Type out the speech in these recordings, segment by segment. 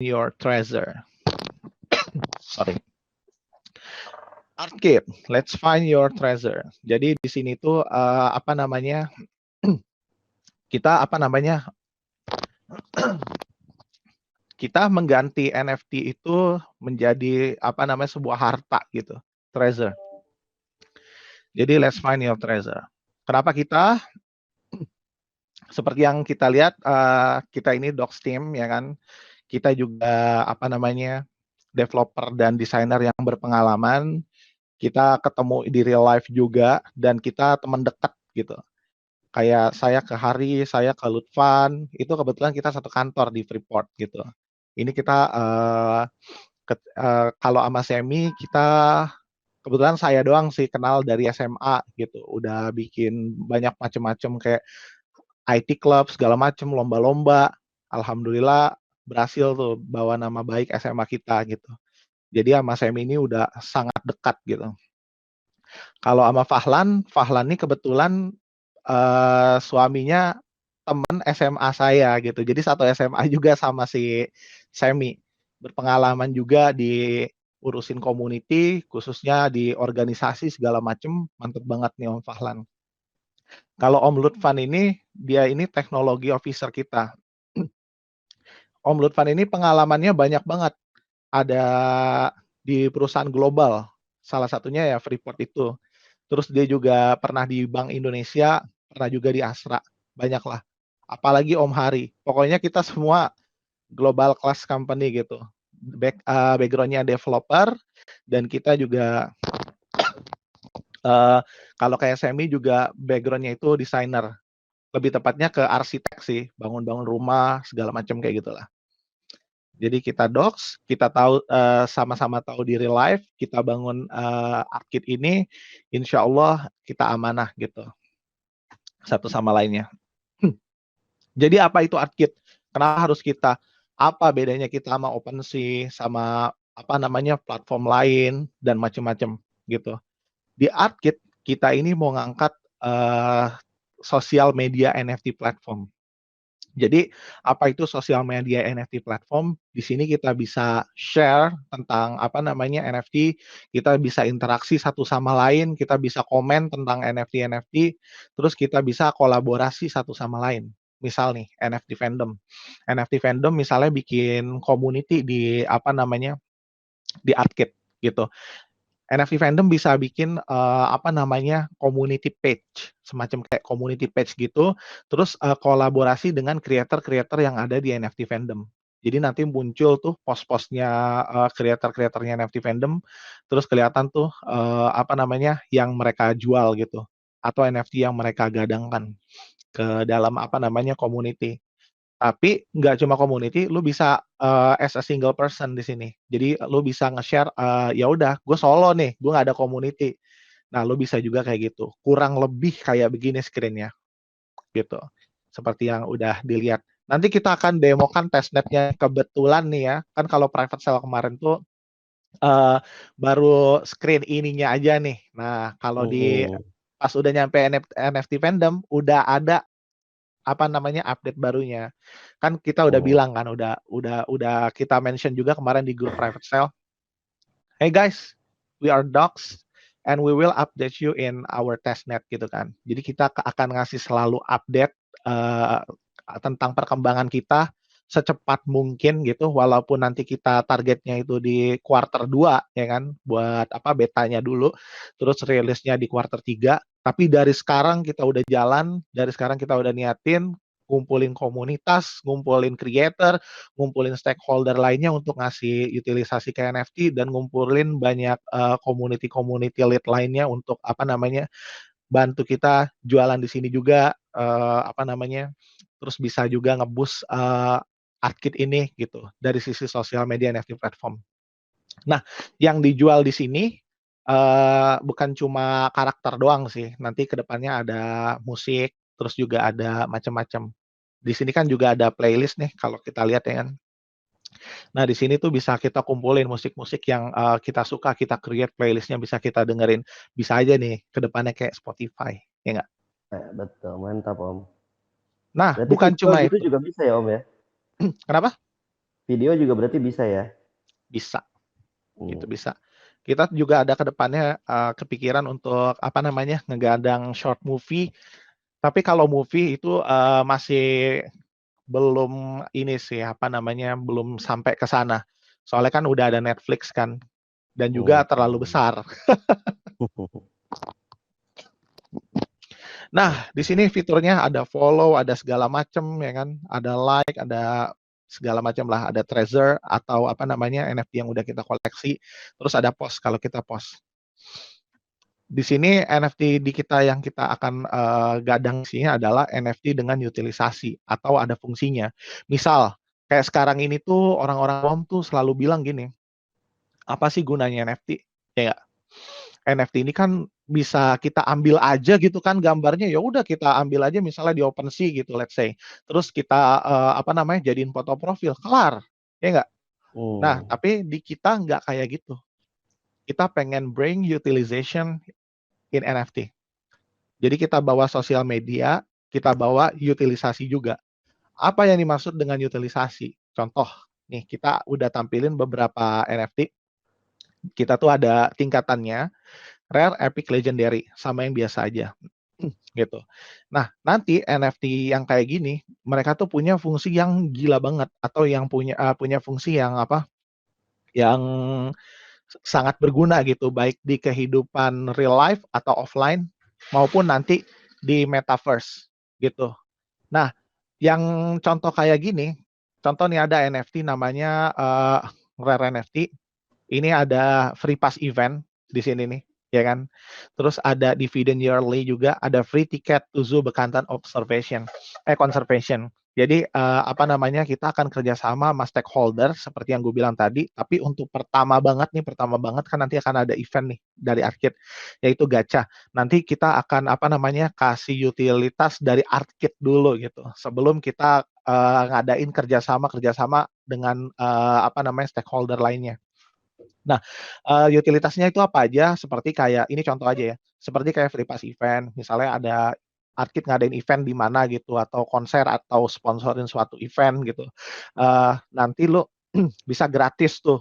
your treasure. Sorry. Arcade, let's find your treasure. Jadi di sini tuh apa namanya? Kita apa namanya? Kita mengganti NFT itu menjadi apa namanya sebuah harta gitu, treasure. Jadi let's find your treasure. Kenapa kita? Seperti yang kita lihat, kita ini Docs team ya kan. Kita juga apa namanya developer dan desainer yang berpengalaman. Kita ketemu di real life juga dan kita teman dekat gitu. Kayak saya ke Hari, saya ke Lutfan, itu kebetulan kita satu kantor di Freeport gitu. Ini kita kalau sama Semi kita kebetulan saya doang sih kenal dari SMA gitu. Udah bikin banyak macam-macam kayak IT club segala macam, lomba-lomba. Alhamdulillah berhasil tuh bawa nama baik SMA kita gitu. Jadi sama Semi ini udah sangat dekat gitu. Kalau sama Fahlan ini kebetulan suaminya teman SMA saya gitu. Jadi satu SMA juga sama si Semi. Berpengalaman juga di urusin community, khususnya di organisasi segala macem. Mantep banget nih Om Fahlan. Kalau Om Lutfan ini, dia ini teknologi officer kita. Om Lutfan ini pengalamannya banyak banget. Ada di perusahaan global, salah satunya ya Freeport itu. Terus dia juga pernah di Bank Indonesia, pernah juga di Astra, banyak lah. Apalagi Om Hari, pokoknya kita semua global class company gitu. Backgroundnya developer, dan kita juga kalau kayak Semi juga backgroundnya itu desainer. Lebih tepatnya ke arsitek sih, bangun-bangun rumah, segala macam kayak gitulah. Jadi kita docs, kita tahu sama-sama tahu di real life, kita bangun arcade ini, insya Allah kita amanah gitu, satu sama lainnya. Jadi apa itu arcade? Kenapa harus kita? Apa bedanya kita sama OpenSea, sama apa namanya platform lain dan macam-macam gitu. Di arcade kita ini mau ngangkat sosial media NFT platform. Jadi apa itu sosial media NFT platform? Di sini kita bisa share tentang apa namanya NFT, kita bisa interaksi satu sama lain, kita bisa komen tentang NFT, terus kita bisa kolaborasi satu sama lain. Misal nih NFT fandom misalnya bikin community di apa namanya di arcade gitu. NFT fandom bisa bikin apa namanya community page, semacam kayak community page gitu, terus kolaborasi dengan creator-creator yang ada di NFT fandom. Jadi nanti muncul tuh post-postnya creator-creatornya NFT fandom, terus kelihatan tuh apa namanya yang mereka jual gitu, atau NFT yang mereka gadangkan ke dalam apa namanya community. Tapi nggak cuma community, lu bisa as a single person di sini. Jadi lu bisa nge-share, ya udah, gue solo nih, gue nggak ada community. Nah, lu bisa juga kayak gitu. Kurang lebih kayak begini screen-nya, gitu. Seperti yang udah dilihat. Nanti kita akan demokan testnetnya kebetulan nih ya. Kan kalau private sale kemarin tuh baru screen ininya aja nih. Nah, kalau di pas udah nyampe NFT fandom, udah ada apa namanya update barunya. Kan kita udah bilang kan udah kita mention juga kemarin di grup private sale. Hey guys, we are docs and we will update you in our testnet gitu kan. Jadi kita akan ngasih selalu update tentang perkembangan kita secepat mungkin gitu, walaupun nanti kita targetnya itu di quarter 2 ya kan, buat apa betanya dulu, terus rilisnya di quarter 3, tapi dari sekarang kita udah jalan, dari sekarang kita udah niatin ngumpulin komunitas, ngumpulin creator, ngumpulin stakeholder lainnya untuk ngasih utilisasi ke NFT dan ngumpulin banyak community lead lainnya untuk apa namanya bantu kita jualan di sini juga apa namanya terus bisa juga nge-boost arcade ini gitu dari sisi sosial media NFT platform. Nah, yang dijual di sini bukan cuma karakter doang sih. Nanti kedepannya ada musik, terus juga ada macam-macam. Di sini kan juga ada playlist nih kalau kita lihat ya kan. Nah, di sini tuh bisa kita kumpulin musik-musik yang kita suka, kita create playlistnya bisa kita dengerin. Bisa aja nih kedepannya kayak Spotify, ya nggak? Betul, mantap Om. Nah, Berarti bukan virtual cuma gitu itu. juga bisa ya Om ya? Kenapa? Video juga berarti bisa ya? Bisa, gitu Hmm. bisa. Kita juga ada ke depannya kepikiran untuk apa namanya ngegadang short movie. Tapi kalau movie itu masih belum ini sih apa namanya belum sampai ke sana. Soalnya kan udah ada Netflix kan dan juga terlalu Hmm. besar. Nah, di sini fiturnya ada follow, ada segala macam ya kan, ada like, ada segala macam lah, ada treasure atau apa namanya NFT yang udah kita koleksi, terus ada post kalau kita post. Di sini NFT di kita yang kita akan gadang sini adalah NFT dengan utilisasi atau ada fungsinya. Misal kayak sekarang ini tuh orang-orang awam tuh selalu bilang gini, apa sih gunanya NFT? Ya nggak? NFT ini kan bisa kita ambil aja gitu kan gambarnya, ya udah kita ambil aja misalnya di OpenSea gitu let's say. Terus kita apa namanya jadiin foto profil, kelar. Ya nggak? Nah, Hmm. tapi di kita nggak kayak gitu. Kita pengen bring utilization in NFT. Jadi kita bawa sosial media, kita bawa utilisasi juga. Apa yang dimaksud dengan utilisasi? Contoh, nih kita udah tampilin beberapa NFT. Kita tuh ada tingkatannya, rare, epic, legendary, sama yang biasa aja. Gitu. Nah, nanti NFT yang kayak gini, mereka tuh punya fungsi yang gila banget atau yang punya fungsi yang apa? Yang sangat berguna gitu, baik di kehidupan real life atau offline maupun nanti di metaverse gitu. Nah, yang contoh kayak gini, contoh nih ada NFT namanya Rare NFT. Ini ada free pass event di sini nih, ya kan? Terus ada dividend yearly juga, ada free ticket to zoo bekantan conservation. Jadi apa namanya kita akan kerjasama sama stakeholder seperti yang gue bilang tadi. Tapi untuk pertama banget kan nanti akan ada event nih dari ArtKit, yaitu gacha. Nanti kita akan apa namanya kasih utilitas dari ArtKit dulu gitu, sebelum kita ngadain kerjasama dengan apa namanya stakeholder lainnya. Nah, utilitasnya itu apa aja? Seperti kayak ini contoh aja ya, seperti kayak free pass event, misalnya ada Arkit ngadain event di mana gitu, atau konser atau sponsorin suatu event gitu. Nanti lo bisa gratis tuh,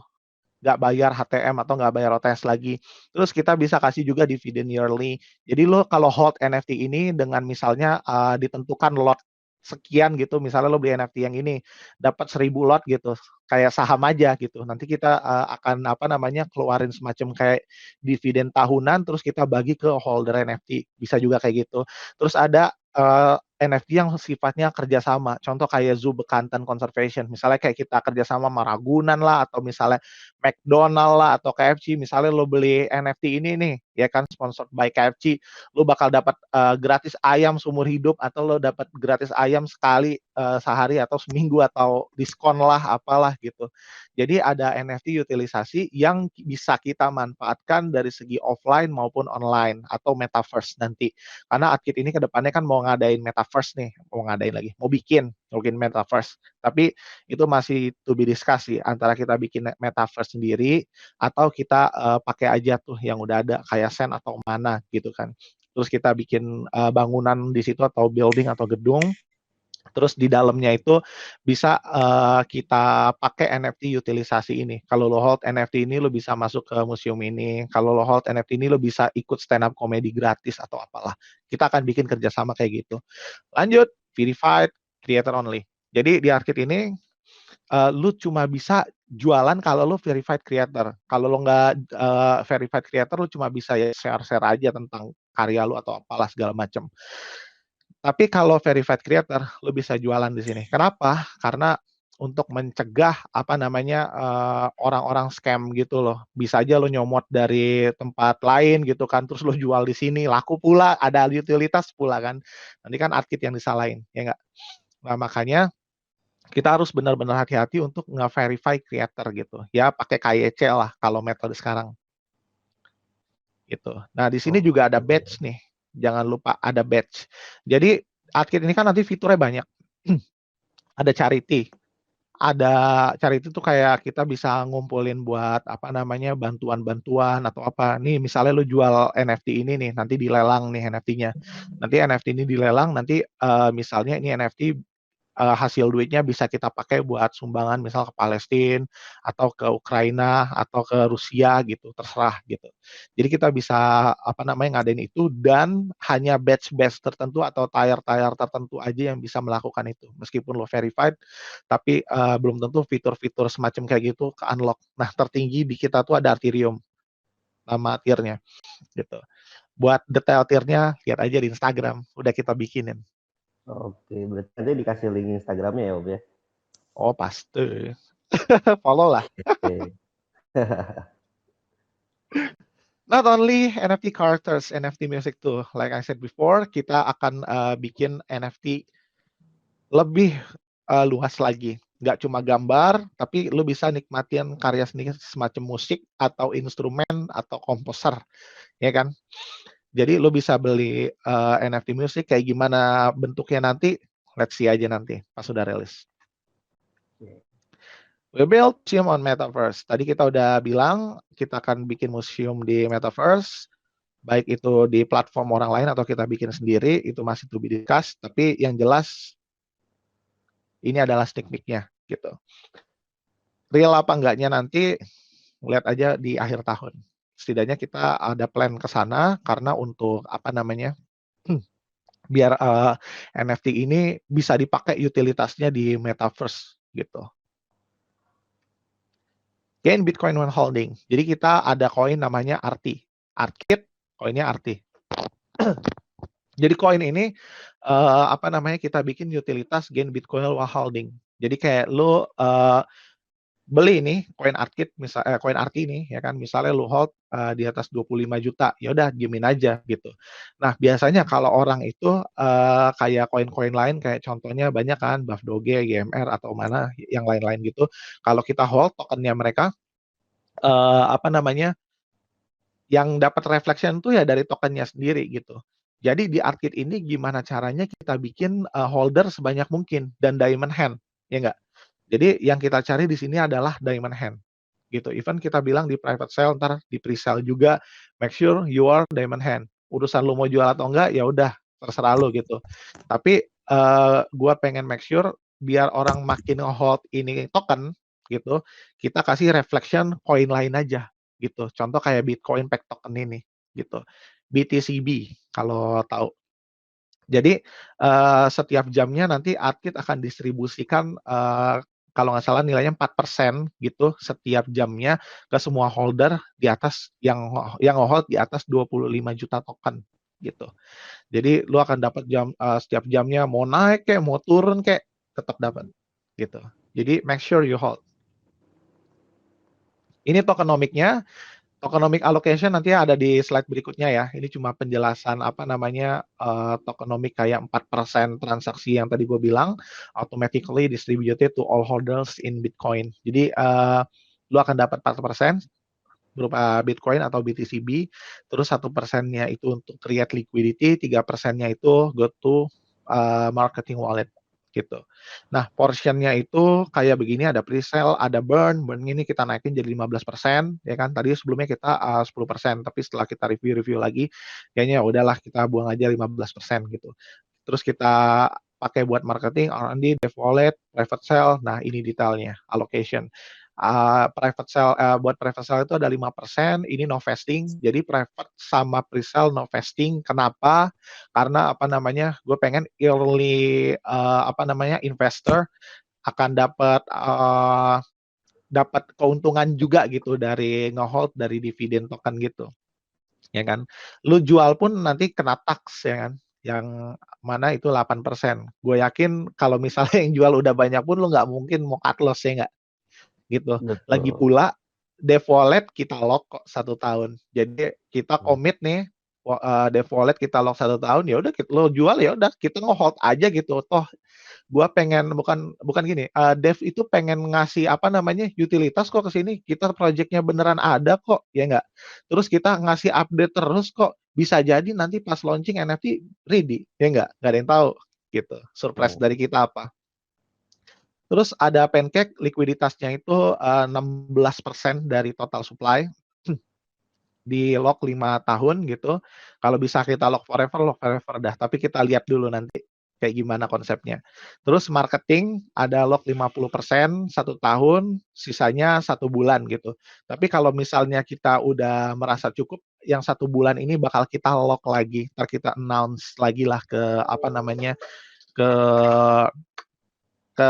nggak bayar HTM atau nggak bayar OTS lagi. Terus kita bisa kasih juga dividen yearly. Jadi lo kalau hold NFT ini dengan misalnya ditentukan lot sekian gitu, misalnya lo beli NFT yang ini dapat 1000 lot gitu, kayak saham aja gitu. Nanti kita akan apa namanya keluarin semacam kayak dividen tahunan, terus kita bagi ke holder NFT. Bisa juga kayak gitu. Terus ada NFT yang sifatnya kerjasama, contoh kayak Zoo Bekantan Conservation, misalnya kayak kita kerjasama sama Ragunan lah, atau misalnya McDonald lah, atau KFC, misalnya lo beli NFT ini nih, ya kan, sponsored by KFC, lo bakal dapat gratis ayam seumur hidup, atau lo dapat gratis ayam sekali sehari, atau seminggu, atau diskon lah, apalah gitu. Jadi ada NFT utilisasi yang bisa kita manfaatkan dari segi offline maupun online, atau metaverse nanti. Karena ArtKit ini kedepannya kan mau ngadain metaverse nih, mau bikin metaverse. Tapi itu masih to be discuss sih, antara kita bikin metaverse sendiri atau kita pakai aja tuh yang udah ada kayak Sen atau mana gitu kan. Terus kita bikin bangunan di situ atau building atau gedung. Terus di dalamnya itu bisa kita pakai NFT utilisasi ini. Kalau lo hold NFT ini lo bisa masuk ke museum ini. Kalau lo hold NFT ini lo bisa ikut stand up comedy gratis atau apalah. Kita akan bikin kerjasama kayak gitu. Lanjut, verified creator only. Jadi di Arkit ini lu cuma bisa jualan kalau lu verified creator. Kalau lu nggak verified creator, lu cuma bisa ya share-share aja tentang karya lu atau apalah segala macam. Tapi kalau verified creator, lu bisa jualan di sini. Kenapa? Karena untuk mencegah apa namanya orang-orang scam gitu loh. Bisa aja lo nyomot dari tempat lain gitu kan, terus lo jual di sini, laku pula, ada utilitas pula kan. Nanti kan ArtKit yang disalahin, ya nggak? Nah makanya kita harus benar-benar hati-hati untuk nge-verify creator gitu. Ya pakai KYC lah kalau metode sekarang gitu. Nah, di sini juga ada Oke. badge nih. Jangan lupa ada badge. Jadi ArtKit ini kan nanti fiturnya banyak. Ada charity. Ada charity itu kayak kita bisa ngumpulin buat apa namanya bantuan-bantuan atau apa. Nih misalnya lu jual NFT ini nih, nanti dilelang nih NFT-nya. Nanti NFT ini dilelang, nanti misalnya ini NFT hasil duitnya bisa kita pakai buat sumbangan misal ke Palestina atau ke Ukraina atau ke Rusia gitu, terserah gitu. Jadi kita bisa ngadain itu dan hanya batch-batch tertentu atau tier-tier tertentu aja yang bisa melakukan itu. Meskipun lo verified, tapi belum tentu fitur-fitur semacam kayak gitu ke unlock. Nah, tertinggi di kita tuh ada Ethereum nama tiernya gitu. Buat detail tiernya lihat aja di Instagram, udah kita bikinin. Oke, berarti nanti dikasih link Instagramnya ya Om ya? Oh pasti, follow lah. Oke. Not only NFT characters, NFT music tuh. Like I said before, kita akan bikin NFT lebih luas lagi. Nggak cuma gambar, tapi lu bisa nikmatin karya seni semacam musik atau instrumen atau komposer, ya kan? Jadi lu bisa beli NFT music kayak gimana bentuknya nanti, let's see aja nanti pas sudah rilis. We build museum on Metaverse. Tadi kita udah bilang kita akan bikin museum di Metaverse, baik itu di platform orang lain atau kita bikin sendiri, itu masih to be discussed. Tapi yang jelas ini adalah sneak peek-nya gitu. Real apa enggaknya nanti lihat aja di akhir tahun. Setidaknya kita ada plan ke sana karena untuk biar NFT ini bisa dipakai utilitasnya di Metaverse gitu. Gain Bitcoin when holding. Jadi kita ada koin namanya RT. Arkit, koinnya RT. Jadi koin ini kita bikin utilitas gain Bitcoin while holding. Jadi kayak lo beli ini koin Arkit koin RT ini ya kan, misalnya lo hold di atas 25 juta, ya udah diemin aja gitu. Nah, biasanya kalau orang itu kayak koin-koin lain kayak contohnya banyak kan BUFF Doge, GMR atau mana yang lain-lain gitu. Kalau kita hold tokennya mereka yang dapat reflection tuh ya dari tokennya sendiri gitu. Jadi di Arkit ini gimana caranya kita bikin holder sebanyak mungkin dan diamond hand, ya enggak? Jadi yang kita cari di sini adalah diamond hand gitu. Even kita bilang di private sale, ntar di pre-sale juga, make sure you are diamond hand. Urusan lu mau jual atau enggak, ya udah terserah lu gitu. Tapi gua pengen make sure biar orang makin nge-hold ini token gitu, kita kasih reflection koin lain aja gitu. Contoh kayak Bitcoin Peg Token ini gitu. BTCB kalau tahu. Jadi setiap jamnya nanti Arkit akan distribusikan kalau nggak salah nilainya 4% gitu setiap jamnya ke semua holder di atas yang nge-hold di atas 25 juta token gitu. Jadi lu akan dapat setiap jamnya mau naik kayak mau turun kayak tetap dapat gitu. Jadi make sure you hold. Ini tokenomic-nya. Tokenomic allocation nanti ada di slide berikutnya ya. Ini cuma penjelasan tokenomic kayak 4% transaksi yang tadi gue bilang, automatically distributed to all holders in Bitcoin. Jadi lu akan dapat 4% berupa Bitcoin atau BTCB, terus 1%-nya itu untuk create liquidity, 3%-nya itu go to marketing wallet gitu. Nah, portion-nya itu kayak begini, ada pre-sale, ada burn ini kita naikin jadi 15%, ya kan. Tadi sebelumnya kita 10%, tapi setelah kita review lagi, kayaknya ya udahlah kita buang aja 15% gitu. Terus kita pakai buat marketing, R&D, dev wallet, private sale. Nah, ini detailnya, allocation. Buat private sale itu ada 5%, ini no vesting. Jadi private sama pre-sale no vesting. Kenapa? Karena gue pengen early investor akan dapat keuntungan juga gitu dari ngehold dari dividen token gitu. Ya kan? Lu jual pun nanti kena tax ya kan? Yang mana itu 8%. Gue yakin kalau misalnya yang jual udah banyak pun lu nggak mungkin mau cut loss ya nggak? Gitu. Lagi Betul. pula dev wallet kita lock kok 1 tahun. Jadi kita commit nih dev wallet kita lock 1 tahun, ya udah lo jual ya udah kita nge-hold aja gitu. Toh gua pengen bukan gini, dev itu pengen ngasih utilitas kok ke sini. Kita project-nya beneran ada kok, ya enggak? Terus kita ngasih update terus kok. Bisa jadi nanti pas launching NFT ready, ya enggak? Enggak ada yang tahu gitu. Surprise dari kita apa. Terus ada Pancake, likuiditasnya itu 16% dari total supply. Di lock 5 tahun gitu. Kalau bisa kita lock forever dah. Tapi kita lihat dulu nanti kayak gimana konsepnya. Terus marketing ada lock 50% 1 tahun, sisanya 1 bulan gitu. Tapi kalau misalnya kita udah merasa cukup, yang 1 bulan ini bakal kita lock lagi, ntar kita announce lagi lah ke apa namanya, ke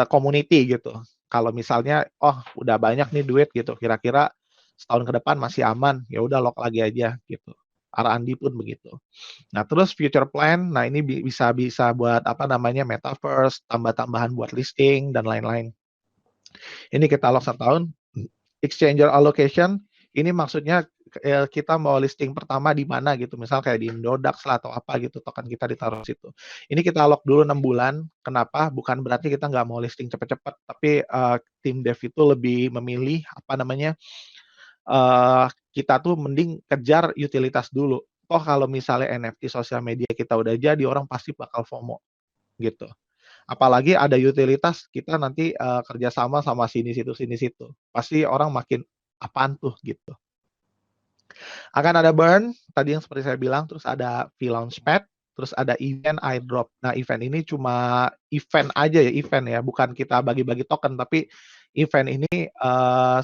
community gitu. Kalau misalnya, oh udah banyak nih duit gitu, kira-kira setahun ke depan masih aman, ya udah lock lagi aja gitu. R&D pun begitu. Nah, terus future plan, nah ini bisa bisa buat apa namanya metaverse, tambah-tambahan buat listing dan lain-lain. Ini kita lock 1 tahun. Exchanger allocation, ini maksudnya kita mau listing pertama di mana gitu, misal kayak di Indodax lah atau apa gitu, token kita ditaruh situ. Ini kita lock dulu 6 bulan. Kenapa? Bukan berarti kita nggak mau listing cepet-cepet, tapi tim dev itu lebih memilih apa namanya, kita tuh mending kejar utilitas dulu. Toh kalau misalnya NFT sosial media kita udah jadi, orang pasti bakal FOMO gitu. Apalagi ada utilitas kita nanti kerjasama sama sini situ. Pasti orang makin apaan tuh gitu. Akan ada burn, tadi yang seperti saya bilang, terus ada fee launchpad, terus ada event airdrop. Nah, event ini cuma event aja ya, event ya, bukan kita bagi-bagi token, tapi event ini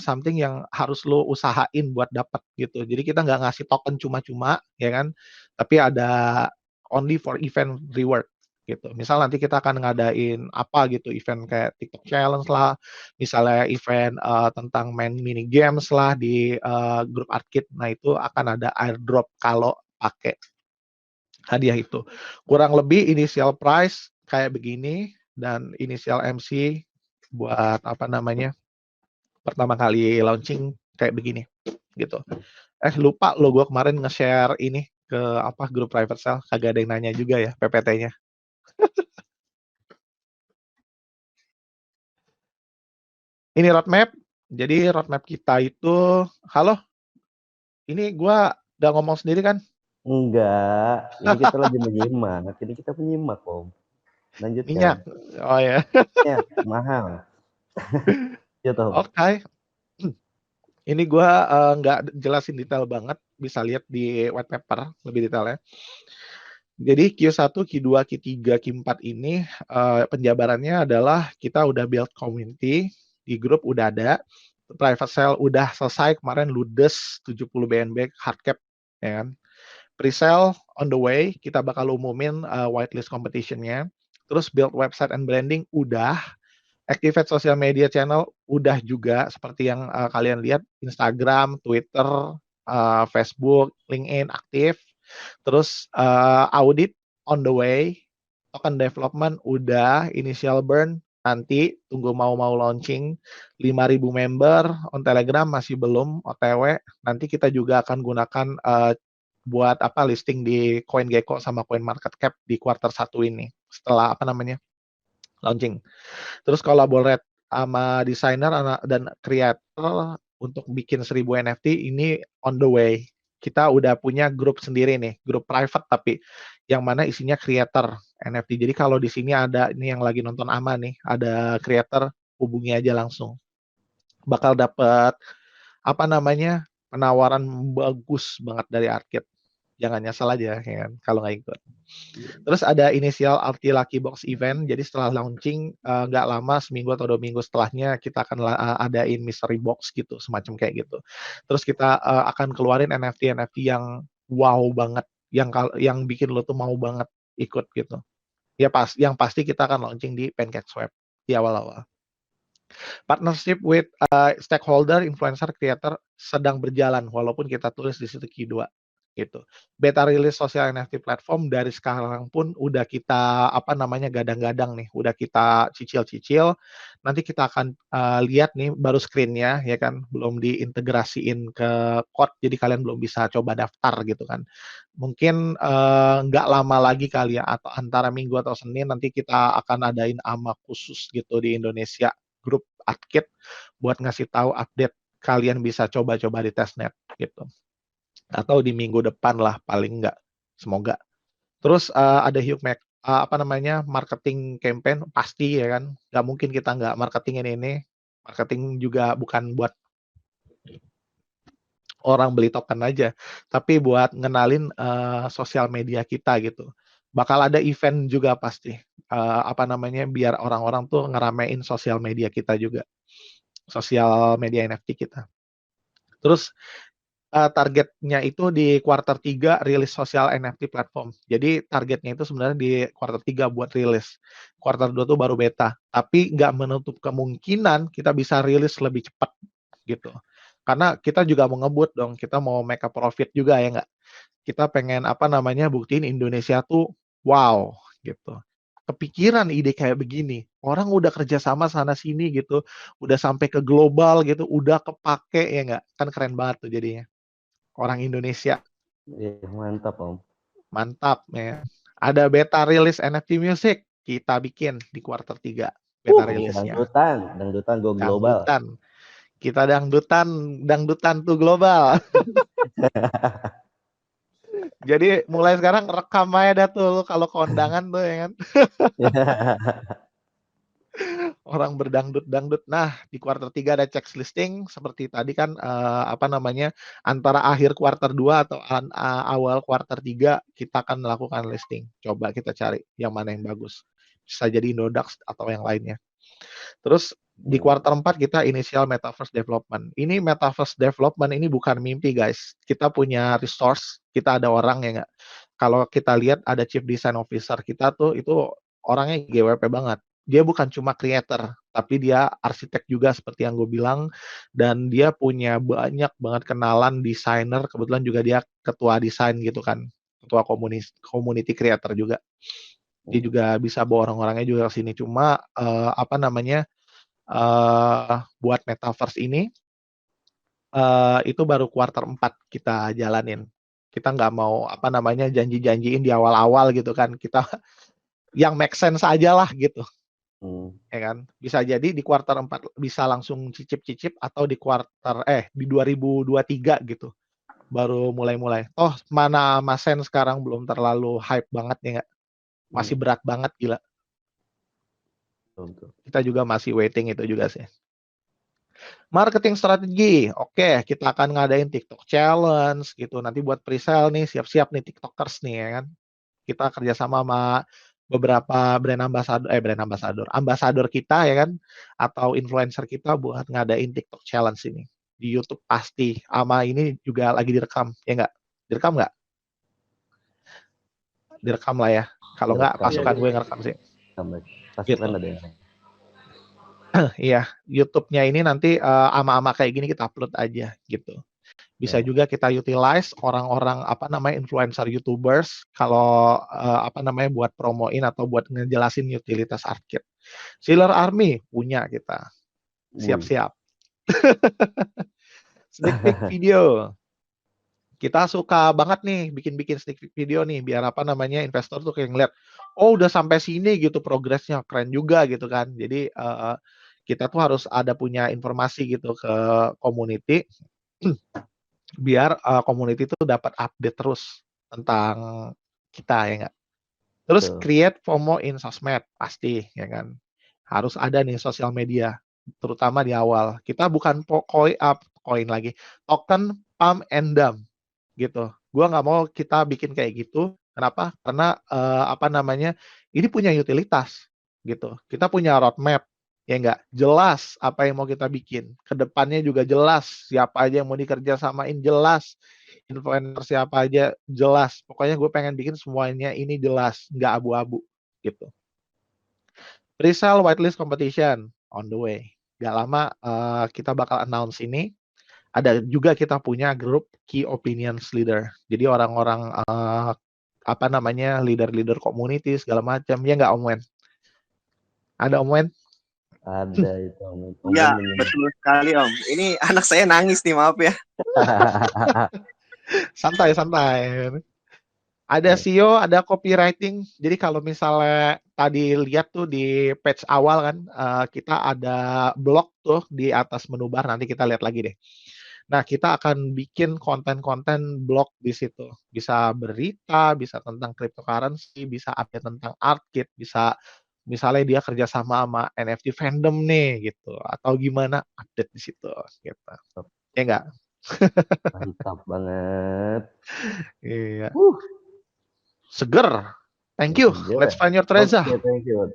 something yang harus lo usahain buat dapat gitu. Jadi kita nggak ngasih token cuma-cuma, ya kan? Tapi ada only for event reward gitu. Misal nanti kita akan ngadain apa gitu, event kayak TikTok Challenge lah, misalnya event tentang main mini games lah di grup Arkit. Nah, itu akan ada airdrop kalau pakai hadiah itu. Kurang lebih initial price kayak begini dan initial MC buat apa namanya? Pertama kali launching kayak begini gitu. Lupa lo gue kemarin nge-share ini ke apa grup private sale, kagak ada yang nanya juga ya PPT-nya. Ini roadmap. Jadi roadmap kita itu, halo, ini gua udah ngomong sendiri kan? Enggak, ini kita lagi menyimak. Ini kita menyimak, Om. Minyak. Lanjutkan. Oh ya. Ya, mahal. Ya, Tom. Oke. Ini gua nggak jelasin detail banget, bisa lihat di white paper lebih detailnya. Jadi Q1, Q2, Q3, Q4 ini penjabarannya adalah kita udah build community, di grup udah ada, private sale udah selesai kemarin ludes 70 BNB hard cap, ya kan. Pre-sale on the way, kita bakal umumin whitelist competition-nya. Terus build website and branding udah, activate social media channel udah juga, seperti yang kalian lihat, Instagram, Twitter, Facebook, LinkedIn aktif. Terus audit on the way, token development udah, initial burn nanti tunggu mau launching 5.000 member on Telegram masih belum OTW. Nanti kita juga akan gunakan buat apa listing di CoinGecko sama CoinMarketCap di quarter 1 ini setelah apa namanya launching. Terus collaborate sama desainer dan creator untuk bikin 1.000 NFT ini on the way. Kita udah punya grup sendiri nih, grup private tapi yang mana isinya creator NFT. Jadi kalau di sini ada ini yang lagi nonton Ama nih, ada creator, hubungi aja langsung. Bakal dapat apa namanya penawaran bagus banget dari Arkit. Jangan nyesel aja ya kan kalau nggak ikut. Terus ada inisial Arti Lucky Box event. Jadi setelah launching nggak lama, seminggu atau 2 minggu setelahnya kita akan adain mystery box gitu, semacam kayak gitu. Terus kita akan keluarin NFT yang wow banget, yang bikin lo tuh mau banget ikut gitu. Ya yang pasti kita akan launching di PancakeSwap di awal-awal. Partnership with stakeholder, influencer, creator sedang berjalan walaupun kita tulis di situ Q2 gitu. Beta rilis sosial NFT platform dari sekarang pun udah kita apa namanya gadang-gadang nih, udah kita cicil-cicil. Nanti kita akan lihat nih baru screen-nya ya kan, belum diintegrasiin ke code jadi kalian belum bisa coba daftar gitu kan. Mungkin nggak lama lagi kali ya atau antara Minggu atau Senin nanti kita akan adain AMA khusus gitu di Indonesia grup Arkit buat ngasih tahu update kalian bisa coba-coba di testnet gitu. Atau di minggu depan lah paling enggak, semoga. Terus ada Hugh apa namanya marketing campaign pasti ya kan, nggak mungkin kita nggak marketingin ini. Marketing juga bukan buat orang beli token aja, tapi buat ngenalin sosial media kita gitu. bakal ada event juga pasti. Apa namanya, biar orang-orang tuh ngeramein sosial media kita juga. Sosial media NFT kita. Terus targetnya itu di kuartal 3 rilis sosial NFT platform. Jadi targetnya itu sebenarnya di kuartal 3 buat rilis. Kuartal 2 tuh baru beta. Tapi nggak menutup kemungkinan kita bisa rilis lebih cepat gitu. Karena kita juga mau ngebut dong, kita mau make a profit juga ya nggak? Kita pengen apa namanya, buktiin Indonesia tuh wow gitu. Kepikiran ide kayak begini, orang udah kerja sama sana sini gitu, udah sampai ke global gitu, udah kepake ya nggak? Kan keren banget tuh jadinya. Orang Indonesia Mantap Om. mantap ya. Ada beta rilis NFT music, kita bikin di kuartal 3 beta rilisnya. Dangdutan go global. Dangdutan. Kita dangdutan, dangdutan tuh global. Jadi mulai sekarang rekam aja dah tuh kalau kondangan tuh ya kan. Orang berdangdut-dangdut. Nah, di kuartal 3 ada checks listing seperti tadi kan apa namanya, antara akhir kuartal 2 atau awal kuartal 3 kita akan melakukan listing. Coba kita cari yang mana yang bagus. Bisa jadi Indodax atau yang lainnya. Terus di kuartal 4 kita initial metaverse development. Ini metaverse development ini bukan mimpi guys. Kita punya resource, kita ada orang ya nggak. Kalau kita lihat ada chief design officer kita tuh itu orangnya GWP banget. Dia bukan cuma creator, tapi dia arsitek juga seperti yang gue bilang. Dan dia punya banyak banget kenalan desainer. Kebetulan juga dia ketua desain gitu kan. Ketua community creator juga. Dia juga bisa bawa orang-orangnya juga ke sini. Cuma apa namanya, buat metaverse ini itu baru kuartal 4 kita jalanin. Kita nggak mau apa namanya janji-janjiin di awal-awal gitu kan. Kita yang make sense aja lah gitu. Ya kan? Bisa jadi di kuartal 4 bisa langsung cicip-cicip atau di kuartal di 2023 gitu. Baru mulai-mulai. Oh, mana Masen sekarang belum terlalu hype banget ya nggak? Masih berat banget gila. Kita juga masih waiting itu juga sih. Marketing strategi, oke, kita akan ngadain TikTok challenge gitu. Nanti buat pre-sale nih, siap-siap nih TikTokers nih ya kan. Kita kerjasama sama beberapa ambasador kita ya kan, atau influencer kita buat ngadain TikTok challenge ini. Di YouTube pasti, sama ini juga lagi direkam, ya nggak? Direkam nggak? Direkam lah ya. Kalau nggak, pasukan gue ngerekam sih. Pasukan ada yang iya, YouTube-nya ini nanti ama-ama kayak gini kita upload aja gitu. Bisa juga kita utilize orang-orang apa namanya influencer YouTubers kalau apa namanya buat promoin atau buat ngejelasin utilitas ArtKit. Sailor Army punya kita. Siap-siap. Sneak peek video. Kita suka banget nih bikin-bikin sneak peek video nih biar apa namanya investor tuh kayak ngeliat oh udah sampai sini gitu progresnya keren juga gitu kan. Jadi kita tuh harus ada punya informasi gitu ke community biar community itu dapat update terus tentang kita ya nggak. Terus create FOMO in sosmed pasti ya kan. Harus ada nih sosial media terutama di awal. Kita bukan koin lagi token pump and dump gitu. Gua nggak mau kita bikin kayak gitu. Kenapa? Karena apa namanya ini punya utilitas gitu. Kita punya roadmap ya nggak jelas apa yang mau kita bikin. Kedepannya juga jelas siapa aja yang mau dikerjasamain jelas. Influencer siapa aja jelas. Pokoknya gue pengen bikin semuanya ini jelas, nggak abu-abu gitu. Presale whitelist competition on the way. Gak lama kita bakal announce ini. Ada juga kita punya grup key opinions leader. Jadi orang-orang apa namanya leader-leader community segala macam. Ya nggak Om Wen? Ada Om Wen? Ada itu Om. Ya, betul sekali Om. Ini anak saya nangis nih, maaf ya. Santai. Ada SEO, ada copywriting. Jadi kalau misalnya tadi lihat tuh di page awal kan, kita ada blog tuh di atas menu bar. Nanti kita lihat lagi deh. Nah, kita akan bikin konten-konten blog di situ. Bisa berita, bisa tentang cryptocurrency, bisa update tentang ArtKit, bisa misalnya dia kerjasama sama NFT fandom nih gitu, atau gimana update di situ gitu. Ya enggak? Mantap banget. Iya. Seger. Thank you. Enjoy. Let's find your Treza. Oke, thank you.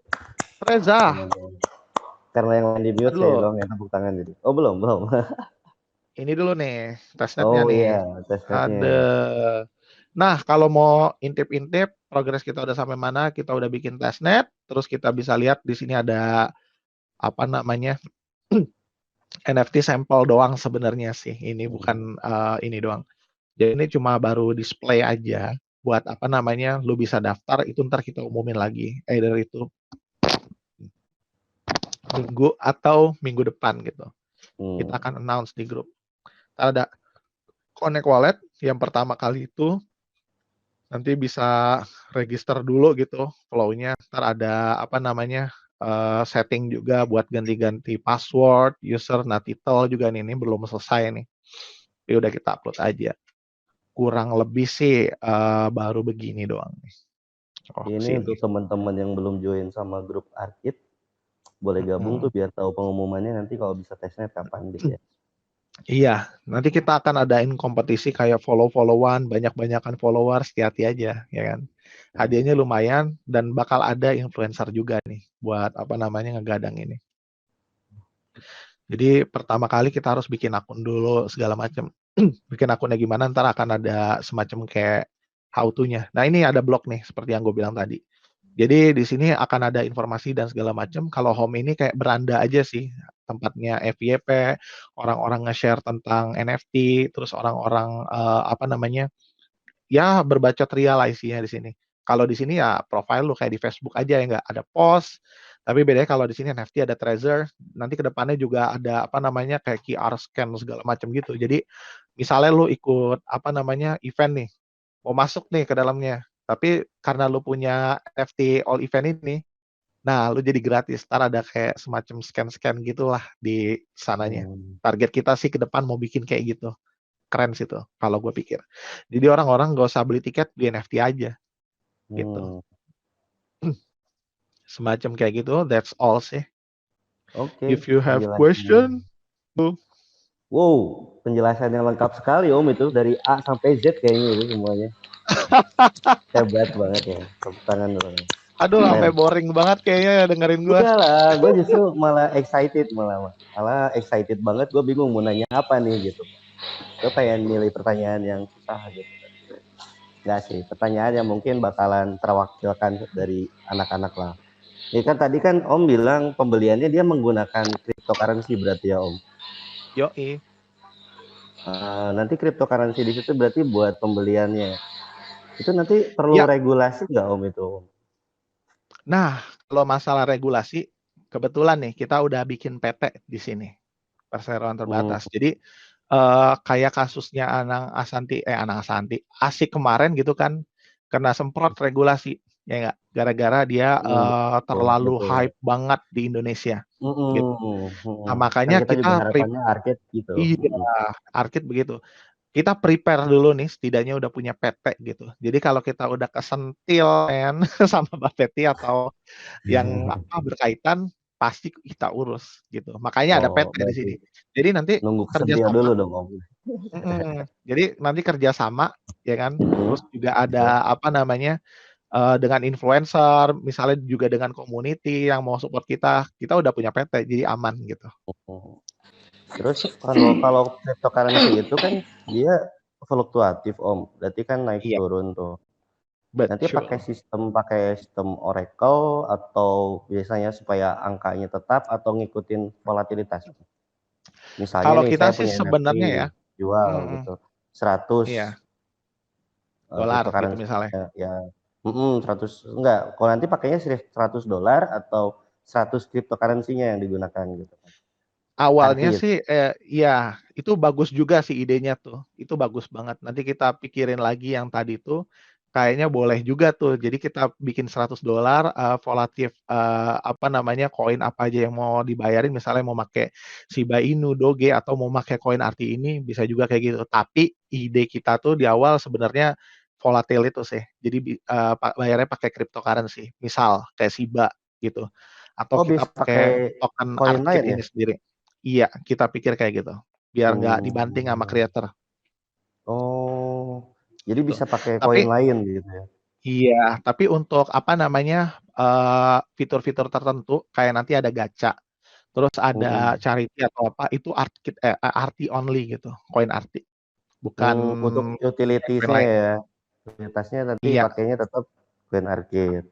Treza. Karena yang lain di mute saya Dulu. doang yang tepuk tangan jadi. Oh, belum. Ini dulu nih, testnetnya Oh nih. iya, testnetnya. Ada. Nah, kalau mau intip-intip progres kita udah sampai mana, kita udah bikin testnet, terus kita bisa lihat di sini ada apa namanya NFT sampel doang sebenarnya sih. Ini bukan ini doang. Jadi ini cuma baru display aja buat apa namanya, lu bisa daftar itu ntar kita umumin lagi. Either itu minggu atau minggu depan gitu. Kita akan announce di grup. Ada Connect Wallet yang pertama kali itu nanti bisa register dulu gitu flow-nya. Ntar ada apa namanya setting juga buat ganti-ganti password, user, nah title juga nih, ini belum selesai nih. Tapi udah kita upload aja. Kurang lebih sih baru begini doang nih. Oh, Ini sini. untuk teman-teman yang belum join sama grup Arkit, boleh gabung tuh biar tahu pengumumannya nanti kalau bisa testnet kapan gitu ya. Iya, nanti kita akan adain kompetisi kayak follow-followan, banyak-banyakan followers, hati-hati aja, ya kan. Hadiahnya lumayan dan bakal ada influencer juga nih buat apa namanya ngegadang ini. Jadi pertama kali kita harus bikin akun dulu segala macam. Bikin akunnya gimana, ntar akan ada semacam kayak how to-nya. Nah ini ada blog nih seperti yang gue bilang tadi. Jadi di sini akan ada informasi dan segala macam. Kalau home ini kayak beranda aja sih, tempatnya FYP, orang-orang nge-share tentang NFT, terus orang-orang apa namanya, ya berbacot ria lah isinya di sini. Kalau di sini ya profile lu kayak di Facebook aja ya nggak ada post. Tapi bedanya kalau di sini NFT ada treasure, nanti kedepannya juga ada apa namanya kayak QR scan segala macam gitu. Jadi misalnya lu ikut apa namanya event nih, mau masuk nih ke dalamnya, tapi karena lu punya NFT all event ini, nah lu jadi gratis. Ntar ada kayak semacam scan-scan gitulah di sananya. Target kita sih ke depan mau bikin kayak gitu. Keren sih tuh kalau gue pikir. Jadi orang-orang gak usah beli tiket, beli NFT aja gitu. Semacam kayak gitu, that's all sih. Oke. If you have question, wow, penjelasannya lengkap sekali Om itu dari A sampai Z kayaknya itu semuanya. Hebat banget ya. Tepuk tangan dulu. Aduh, sampai boring banget kayaknya ya dengerin gue. Enggak lah, gue justru malah excited banget. Gue bingung mau nanya apa nih gitu. Gue pengen milih pertanyaan yang susah gitu. Enggak sih, pertanyaan yang mungkin bakalan terwakilkan dari anak-anak lah. Ini kan tadi kan Om bilang pembeliannya dia menggunakan cryptocurrency berarti ya Om. Yoi. Nanti cryptocurrency di situ berarti buat pembeliannya. Itu nanti perlu regulasi nggak Om itu? Nah, kalau masalah regulasi, kebetulan nih kita udah bikin PT di sini, perseroan terbatas. Jadi kayak kasusnya Anang Asanti, Asik kemarin gitu kan, kena semprot regulasi, ya nggak? Gara-gara dia terlalu hype banget di Indonesia. Gitu. Nah, makanya kan kita juga harapannya Arkit gitu. Iya, Arkit begitu. Kita prepare dulu nih, setidaknya udah punya PT gitu. Jadi kalau kita udah kesentil sama Bapeti atau yang apa berkaitan, pasti kita urus gitu. Makanya ada PT di sini. Jadi nanti nunggu kerja kesentil sama dulu dong Om. Jadi nanti kerja sama, ya kan. Terus juga ada apa namanya dengan influencer, misalnya juga dengan community yang mau support kita udah punya PT, jadi aman gitu. Terus kalau cryptocurrency itu kan dia fluktuatif Om, berarti kan naik turun tuh. Nanti pakai sistem Oracle atau biasanya supaya angkanya tetap atau ngikutin volatilitas. Misalnya kalau nih kita saya sih punya sebenarnya NFT ya jual gitu 100 dolar gitu misalnya. Ya 100 enggak, kalau nanti pakainya $100 atau 100 cryptocurrency-nya yang digunakan gitu. Awalnya sih ya itu bagus juga sih idenya tuh. Itu bagus banget. Nanti kita pikirin lagi yang tadi tuh kayaknya boleh juga tuh. Jadi kita bikin $100 volatif apa namanya koin apa aja yang mau dibayarin, misalnya mau pakai Shiba Inu, Doge atau mau pakai koin arti ini bisa juga kayak gitu. Tapi ide kita tuh di awal sebenarnya volatil itu sih. Jadi bayarnya pakai cryptocurrency. Misal kayak Shiba gitu. Atau kita pakai token Arkit ini sendiri. Iya, kita pikir kayak gitu. Biar nggak dibanting sama creator. Oh, jadi gitu. bisa pakai Tapi, koin lain gitu ya? Iya, tapi untuk apa namanya, fitur-fitur tertentu kayak nanti ada gacha, terus ada Mhm. charity atau apa itu arty only gitu, koin arty, bukan Untuk koin utilities-nya lain. ya, utilitasnya nanti Iya pakainya tetap Coin Arcade.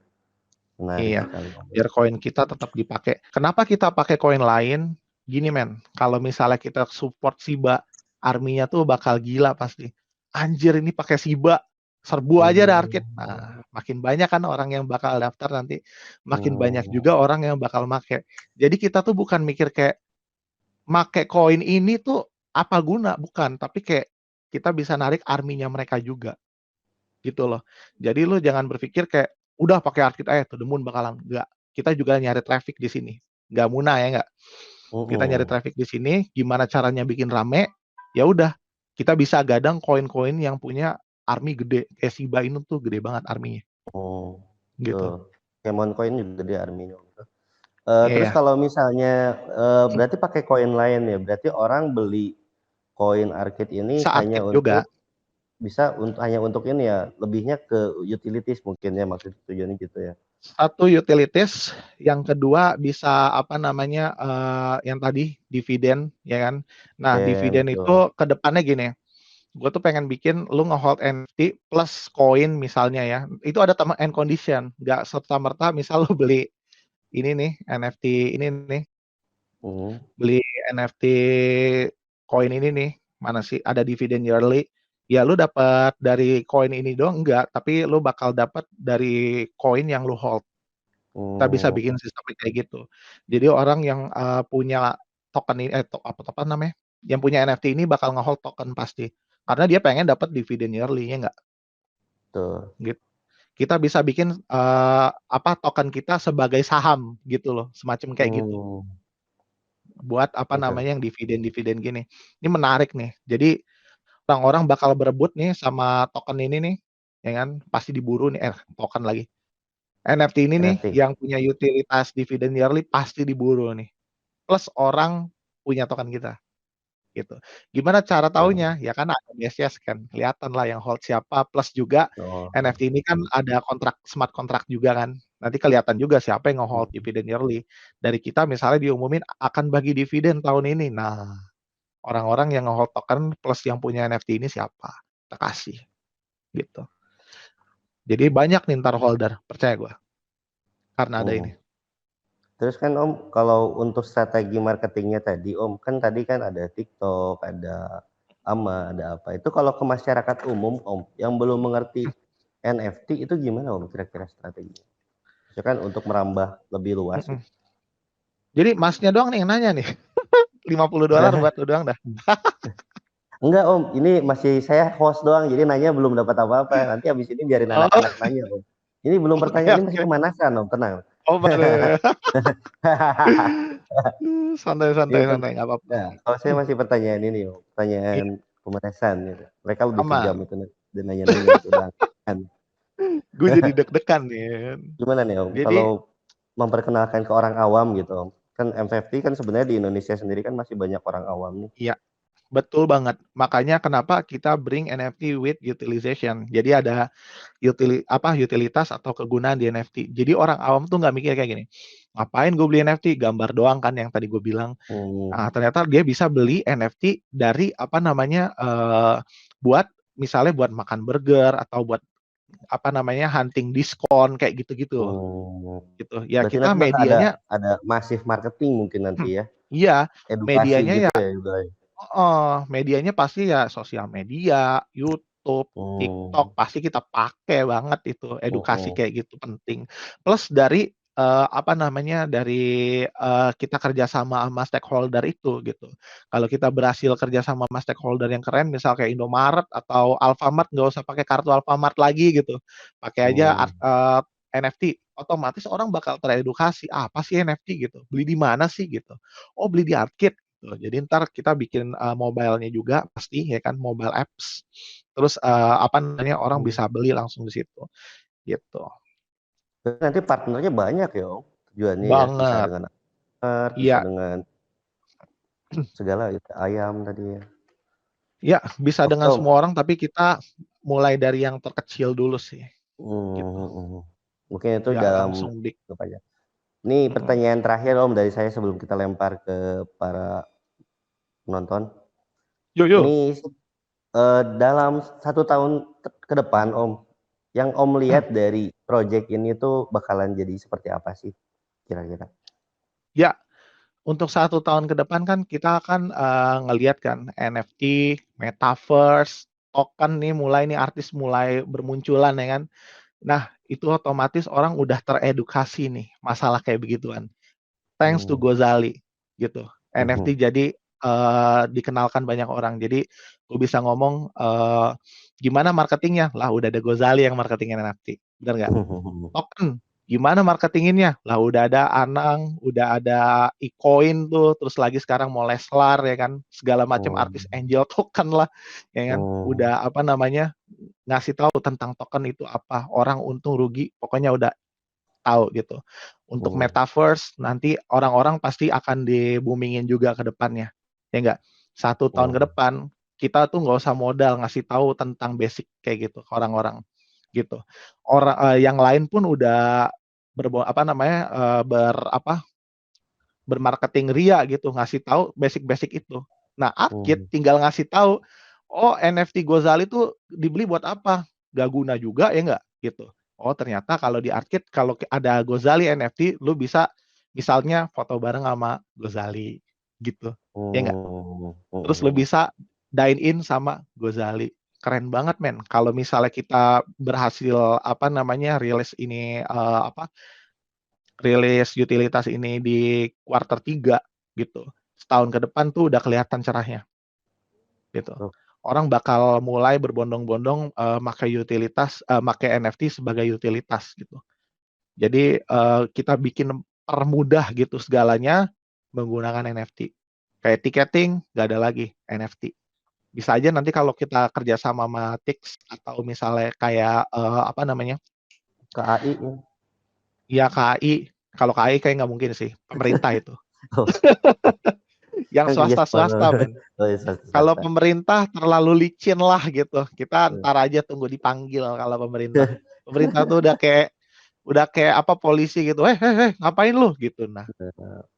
Menarik iya, sekali, Om. biar koin kita tetap dipakai. Kenapa kita pakai koin lain? Gini men, kalau misalnya kita support Shiba, army-nya tuh bakal gila pasti. Anjir ini pakai Shiba, serbu aja dah arcade. Mmm, Nah, makin banyak kan orang yang bakal daftar nanti, makin banyak mmm, juga orang yang bakal make. Jadi kita tuh bukan mikir kayak make koin ini tuh apa guna, bukan, tapi kayak kita bisa narik army-nya mereka juga, gitu loh. Jadi lu jangan berpikir kayak, udah pakai arcade aja to the moon bakalan, enggak. Kita juga nyari traffic di sini, nggak muna ya nggak? Kita nyari mhm. traffic di sini, gimana caranya bikin rame, ya udah, kita bisa gadang koin-koin yang punya army gede, kayak Shiba Inu tuh gede banget army-nya, Oh, gitu. betul. Kemon Coin juga gede army-nya, gitu. Terus Iya, kalau misalnya, berarti pakai koin lain ya, berarti orang beli koin Arcade ini bisa hanya arcade juga. untuk bisa hanya untuk ini ya, lebihnya ke utilities mungkin ya, maksud tujuannya gitu ya? Satu utilities, yang kedua bisa apa namanya, yang tadi dividen ya kan. Nah Dan dividen betul. itu ke depannya gini, gue tuh pengen bikin lu nge-hold NFT plus koin misalnya ya, itu ada term and condition, nggak serta-merta misal lu beli ini nih, NFT ini nih, Mhm, beli NFT koin ini nih, mana sih, ada dividen yearly, ya lu dapat dari koin ini doang enggak, tapi lu bakal dapat dari koin yang lu hold. Kita bisa mmm, bikin sistemnya kayak gitu. Jadi orang yang, punya token ini apa namanya, yang punya NFT ini bakal nge-hold token pasti, karena dia pengen dapat dividen yearly, ya nggak? betul. Gitu. Kita bisa bikin, apa, token kita sebagai saham gitu loh, semacam kayak gitu. Mmm, Buat apa oke. namanya, yang dividen-dividen gini. Ini menarik nih, jadi orang-orang bakal berebut nih sama token ini nih, ya kan, pasti diburu nih token lagi, NFT ini nih NFT. yang punya utilitas dividen yearly pasti diburu nih. Plus orang punya token kita, gitu. Gimana cara Betul. taunya? Ya kan ada BSS kan, kelihatanlah yang hold siapa, plus juga Oh, NFT ini kan ada kontrak smart contract juga kan. Nanti kelihatan juga siapa yang nge-hold mhm, dividen yearly. Dari kita misalnya diumumin akan bagi dividen tahun ini. Nah, orang-orang yang nge-hold token plus yang punya NFT ini siapa, kita kasih, gitu. Jadi banyak nih entar holder, percaya gua, karena ada ini. mhm. Terus kan Om, kalau untuk strategi marketingnya tadi Om, kan tadi kan ada TikTok, ada AMA, ada apa. Itu kalau ke masyarakat umum Om, yang belum mengerti NFT itu gimana Om kira-kira strateginya? Misalkan untuk merambah lebih luas Mhm. gitu. Jadi Masnya doang nih yang nanya nih, $50 buat lu doang dah. Enggak Om, ini masih saya host doang, jadi nanya belum dapat apa-apa. Nanti habis ini biarin Oh, anak-anak nanya Om. Ini belum oke pertanyaan, ini masih oke. pemanasan Om, tenang. Oh baru. Santai santai Ini santai, nggak apa-apa. nah, kalau saya masih pertanyaan ini Om, pertanyaan Iya, pemanasan gitu. Mereka lebih kejam aman. itu dan nanya-nanya itu udah kan. Gue jadi deg-degan nih kan. Gimana nih Om, Jadi kalau memperkenalkan ke orang awam gitu Om, kan MVFT kan sebenarnya di Indonesia sendiri kan masih banyak orang awam nih. iya, betul banget. Makanya kenapa kita bring NFT with utilization. Jadi ada utilitas atau kegunaan di NFT. Jadi orang awam tuh nggak mikir kayak gini, "Ngapain gue beli NFT? Gambar doang kan," yang tadi gue bilang. Nah, Hmm, ternyata dia bisa beli NFT dari apa namanya, buat misalnya buat makan burger atau buat apa namanya, hunting diskon kayak gitu-gitu, hmm. gitu. Ya Berarti kita nanti bakal medianya ada masif marketing mungkin nanti ya, iya, edukasi medianya gitu ya ya ibaratnya? heeh, medianya pasti ya sosial media, YouTube, TikTok, Hmm, pasti kita pakai banget itu, edukasi mhm, kayak gitu penting. Plus dari, apa namanya, dari, kita kerjasama sama stakeholder itu, gitu. Kalau kita berhasil kerja sama stakeholder yang keren, misal kayak Indomaret atau Alfamart, nggak usah pakai kartu Alfamart lagi gitu, pakai aja mmm, NFT, otomatis orang bakal teredukasi, "Apa sih NFT?" gitu, "Beli di mana sih?" gitu, "Oh beli di Arcade." Gitu. Jadi entar kita bikin, mobile-nya juga pasti ya kan, mobile apps. Terus, apa namanya, orang mhm. bisa beli langsung di situ, gitu. Berarti nanti partnernya banyak ya Om, tujuannya ya, bisa Banget, dengan Alfamart, bisa iya. dengan segala gitu, ayam tadi ya. Iya, bisa Oke dengan Om, semua orang, tapi kita mulai dari yang terkecil dulu sih. gitu. Mungkin itu Ya dalam langsung apa ya. Ini pertanyaan terakhir Om dari saya sebelum kita lempar ke para penonton. Yo. Ini dalam 1 tahun ke depan Om, yang Om lihat dari project ini tuh bakalan jadi seperti apa sih kira-kira? Ya, untuk 1 tahun ke depan kan kita akan ngelihat kan NFT, Metaverse, token nih mulai nih artis mulai bermunculan ya kan. Nah, itu otomatis orang udah teredukasi nih masalah kayak begituan. Thanks to Gozali gitu. NFT jadi dikenalkan banyak orang. Jadi gue bisa ngomong gimana marketingnya? Lah udah ada Gozali yang marketingin NFT. Bener nggak? Token gimana marketinginnya? Lah udah ada Anang, udah ada eCoin tuh, terus lagi sekarang mau Leslar ya kan, segala macam artis angel token lah, ya kan. Udah apa namanya ngasih tahu tentang token itu apa, orang untung rugi, pokoknya udah tahu gitu. Untuk Metaverse nanti orang-orang pasti akan di-booming-in juga ke depannya, ya enggak? 1 tahun ke depan kita tuh nggak usah modal ngasih tahu tentang basic kayak gitu ke orang-orang gitu. Orang yang lain pun udah bermarketing ria gitu, ngasih tahu basic-basic itu. Nah, Arkit tinggal ngasih tahu, oh NFT Gozali tuh dibeli buat apa? Gak guna juga ya enggak? Gitu. Oh ternyata kalau di Arkit kalau ada Gozali NFT, lu bisa misalnya foto bareng sama Gozali gitu, ya enggak? Terus lu bisa dine in sama Gozali. Keren banget men. Kalau misalnya kita berhasil rilis utilitas ini di kuartal 3 gitu. Setahun ke depan tuh udah kelihatan cerahnya. Gitu. Orang bakal mulai berbondong-bondong make NFT sebagai utilitas gitu. Jadi kita bikin permudah gitu segalanya menggunakan NFT. Kayak tiketing nggak ada lagi NFT. Bisa aja nanti kalau kita kerjasama sama Tix atau misalnya kayak KAI ya. ya KAI. Kalau KAI kayak nggak mungkin sih, pemerintah itu. Yang Kan kerja swasta-swasta men. Kalau pemerintah terlalu licin lah gitu. Kita ntar aja tunggu dipanggil kalau pemerintah. Pemerintah tuh udah kayak apa polisi gitu. Ngapain lu gitu. Nah,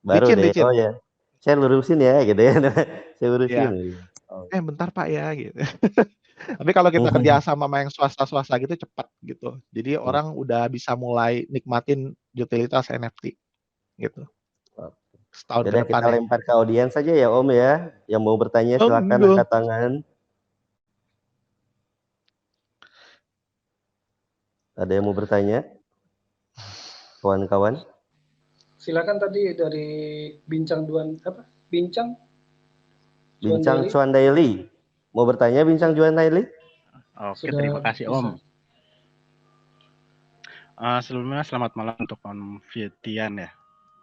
baru deh. licin. Oh ya, saya lurusin ya gitu ya. Saya urusin. Ya. Bentar Pak ya gitu. Tapi kalau kita kerja sama yang swasta-swasta gitu cepat gitu. Jadi orang udah bisa mulai nikmatin utilitas NFT gitu. Setahun ke Jadi depan kita ya. lempar ke audiens saja ya Om ya. Yang mau bertanya silakan angkat tangan. Ada yang mau bertanya? Kawan-kawan? Silakan tadi dari Bincang Cuan Daily. Mau bertanya Bincang Cuan Daily? Oke, terima kasih Om. Sebelumnya selamat malam untuk Om Fitian ya.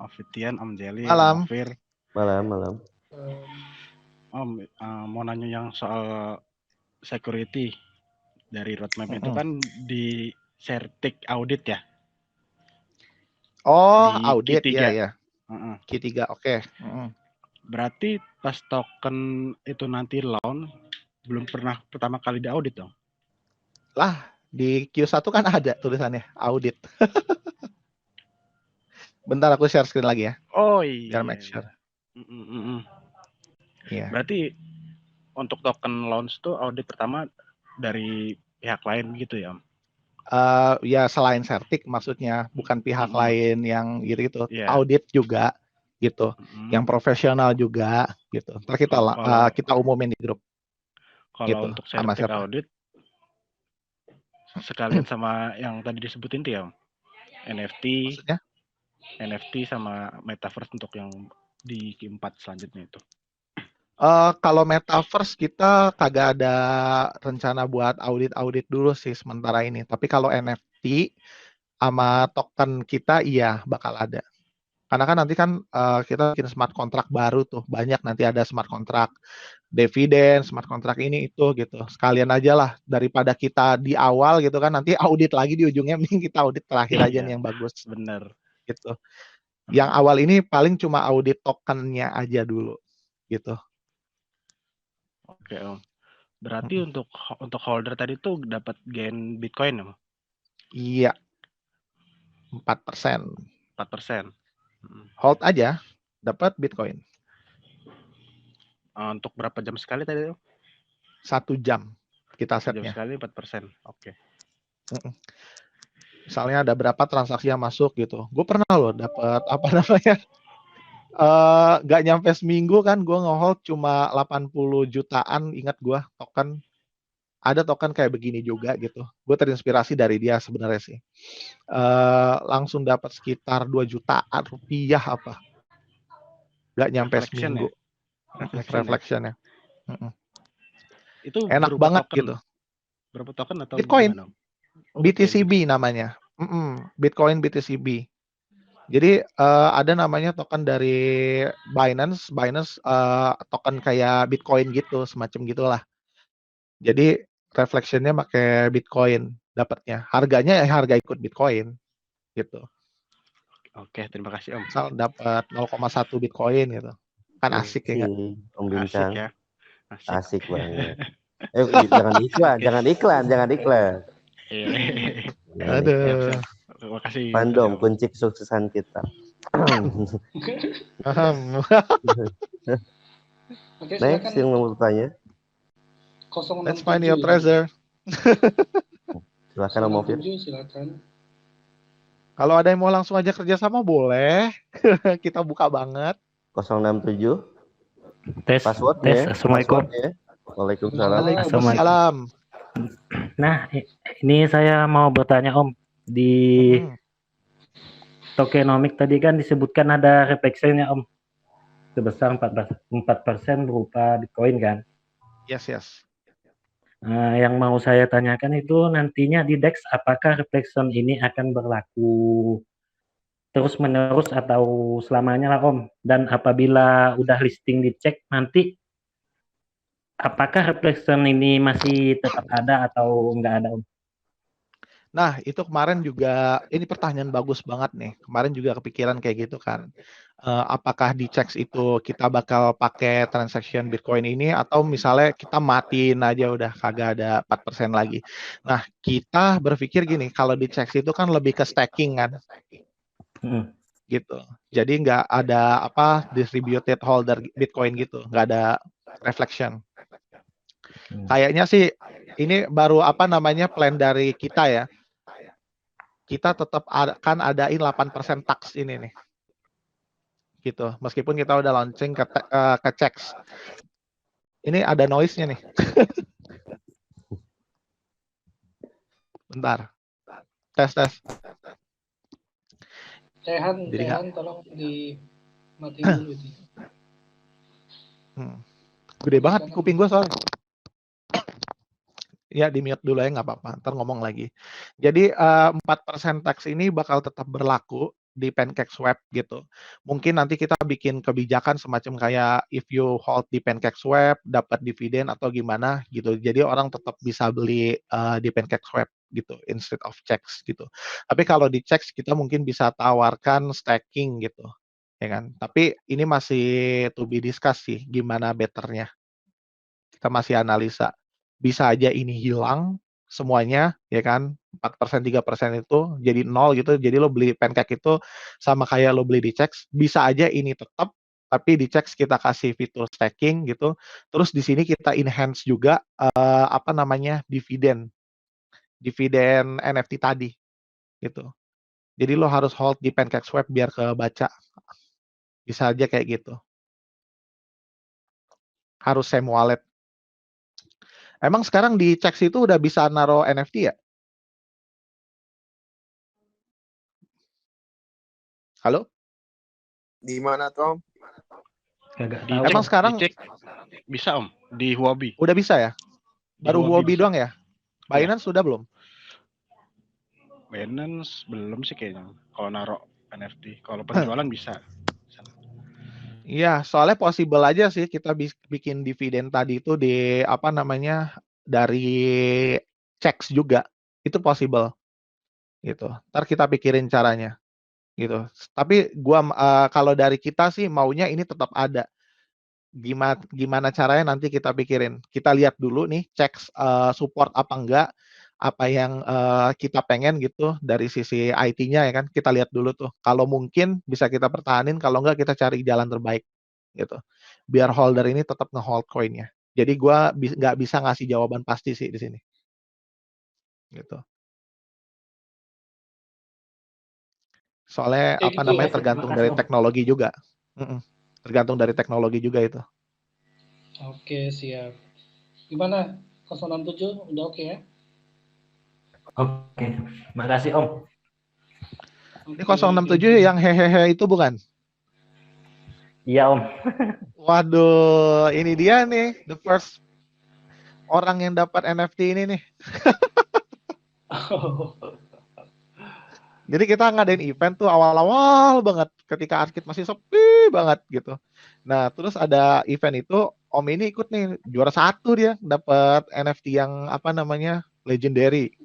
Om Fitian, Om Jelly, Malam. Om Fir. Malam. Om, mau nanya yang soal security dari roadmap itu kan di Certic audit ya? Oh, di audit Q3. ya. Q3, oke. Berarti pas token itu nanti launch belum pernah pertama kali diaudit dong? Lah, di Q1 kan ada tulisannya audit. Bentar aku share screen lagi ya. Oh iya. Biar make sure. Iya. Berarti untuk token launch tuh audit pertama dari pihak lain gitu ya? Ya selain Certic maksudnya, bukan pihak lain yang gitu. Yeah. Audit juga gitu. Yang profesional juga gitu. Ntar kita umumin di grup. Kalau gitu, untuk Certic audit sekalian sama yang tadi disebutin tuh ya, NFT. Maksudnya? NFT sama Metaverse untuk yang di Q4 selanjutnya itu. Kalau Metaverse kita kagak ada rencana buat audit dulu sih sementara ini. Tapi kalau NFT sama token kita iya bakal ada. Karena kan nanti kan kita bikin smart contract baru tuh. Banyak nanti ada smart contract dividen, smart contract ini itu gitu. Sekalian aja lah daripada kita di awal gitu kan nanti audit lagi di ujungnya, mending kita audit terakhir aja nih yang bagus. Bener. Gitu. Yang awal ini paling cuma audit tokennya aja dulu gitu. Oke Om. Berarti untuk holder tadi tuh dapat gain Bitcoin Om? Iya, 4%. 4%. Hold aja, dapat Bitcoin. Untuk berapa jam sekali tadi? 1 jam kita 1 jam setnya. sekali 4%. Oke. Misalnya ada berapa transaksi yang masuk gitu. Gue pernah loh dapat apa namanya, nggak nyampe seminggu kan gue nge-hold cuma 80 jutaan, ingat gue token. Ada token kayak begini juga gitu. Gue terinspirasi dari dia sebenarnya sih. Langsung dapat sekitar 2 jutaan rupiah apa. Nggak nyampe Reflection seminggu. ya? Reflection-nya. Itu Enak berupa banget token. gitu. Berapa token atau Bitcoin. gimana? BTCB namanya. Bitcoin BTCB. Jadi ada namanya token dari Binance. Binance token kayak Bitcoin gitu, semacam gitulah. Jadi reflectionnya pakai Bitcoin dapatnya. Harganya ya harga ikut Bitcoin gitu. Oke, terima kasih Om. Misal dapat 0,1 Bitcoin gitu. Kan asik ya nggak? Om Bincang. Asik ya. Asik banget. jangan iklan. Aduh. Terima kasih. Fandom kunci kesuksesan kita. Oke, Next yang mau bertanya. 067 Let's find your treasure. Silakan Om Mofir. Silakan. Kalau ada yang mau langsung aja kerjasama boleh. Kita buka banget. 067. Tes. Passwordnya. Assalamualaikum. Waalaikumsalam. Waalaikumsalam. Nah, ini saya mau bertanya Om. Di tokenomic tadi kan disebutkan ada reflectionnya Om. Sebesar 4% berupa Bitcoin kan? Yes. Yang mau saya tanyakan itu nantinya di DEX apakah reflection ini akan berlaku terus-menerus atau selamanya lah Om? Dan apabila udah listing dicek nanti apakah reflection ini masih tetap ada atau enggak ada Om? Nah, itu kemarin juga, ini pertanyaan bagus banget nih. Kemarin juga kepikiran kayak gitu kan. Apakah di checks itu kita bakal pakai transaction Bitcoin ini atau misalnya kita matiin aja udah kagak ada 4% lagi. Nah, kita berpikir gini, kalau di checks itu kan lebih ke staking kan. Gitu. Jadi nggak ada distributed holder Bitcoin gitu, nggak ada reflection. Kayaknya sih ini baru plan dari kita ya. Kita tetap akan adain 8% tax ini nih. Gitu. Meskipun kita udah launching ke checks. Ini ada noise-nya nih. Bentar. Tes. Tehan, tolong dimatiin dulu itu. Gede banget kuping gue soalnya. Ya, di-mute dulu ya, nggak apa-apa. Ntar ngomong lagi. Jadi 4% tax ini bakal tetap berlaku di PancakeSwap gitu. Mungkin nanti kita bikin kebijakan semacam kayak if you hold di PancakeSwap dapat dividen atau gimana gitu. Jadi orang tetap bisa beli di PancakeSwap gitu instead of checks gitu. Tapi kalau di checks kita mungkin bisa tawarkan staking gitu. Ya kan? Tapi ini masih to be discussed sih gimana betternya. Kita masih analisa. Bisa aja ini hilang semuanya, ya kan, 4%, 3% itu jadi 0 gitu, jadi lo beli Pancake itu sama kayak lo beli di checks, bisa aja ini tetap, tapi di checks kita kasih fitur staking gitu, terus di sini kita enhance juga, dividen NFT tadi, gitu. Jadi lo harus hold di PancakeSwap biar kebaca. Bisa aja kayak gitu. Harus same wallet. Emang sekarang di checks itu udah bisa naruh NFT ya? Halo? Di mana Tom? Emang sekarang dicek bisa Om di Huobi. Udah bisa ya? Baru Huobi doang ya? Binance sudah belum? Binance belum sih kayaknya. Kalau naruh NFT, kalau penjualan bisa. Iya, soalnya possible aja sih kita bikin dividen tadi itu dari checks juga. Itu possible. Gitu. Ntar kita pikirin caranya. Gitu. Tapi kalau dari kita sih maunya ini tetap ada. Gimana caranya nanti kita pikirin. Kita lihat dulu nih checks support apa enggak. apa yang kita pengen gitu dari sisi IT-nya ya kan, kita lihat dulu tuh. Kalau mungkin bisa kita pertahanin, kalau enggak kita cari jalan terbaik gitu. Biar holder ini tetap nge-hold koinnya. Jadi gua nggak bisa ngasih jawaban pasti sih di sini. Gitu. Soalnya Kayak apa gitu ya. namanya Oke, tergantung makasih dari Om. teknologi juga. Tergantung dari teknologi juga itu. Oke, siap. Gimana? 067 udah oke ya? Oke, makasih Om. Ini Oke, 067 yang hehehe itu bukan? Iya Om. Waduh, ini dia nih, the first orang yang dapat NFT ini nih. Jadi kita ngadain event tuh awal-awal banget ketika Arkit masih sepi banget gitu. Nah, terus ada event itu Om ini ikut nih, juara 1 dia, dapat NFT yang apa namanya? Legendary.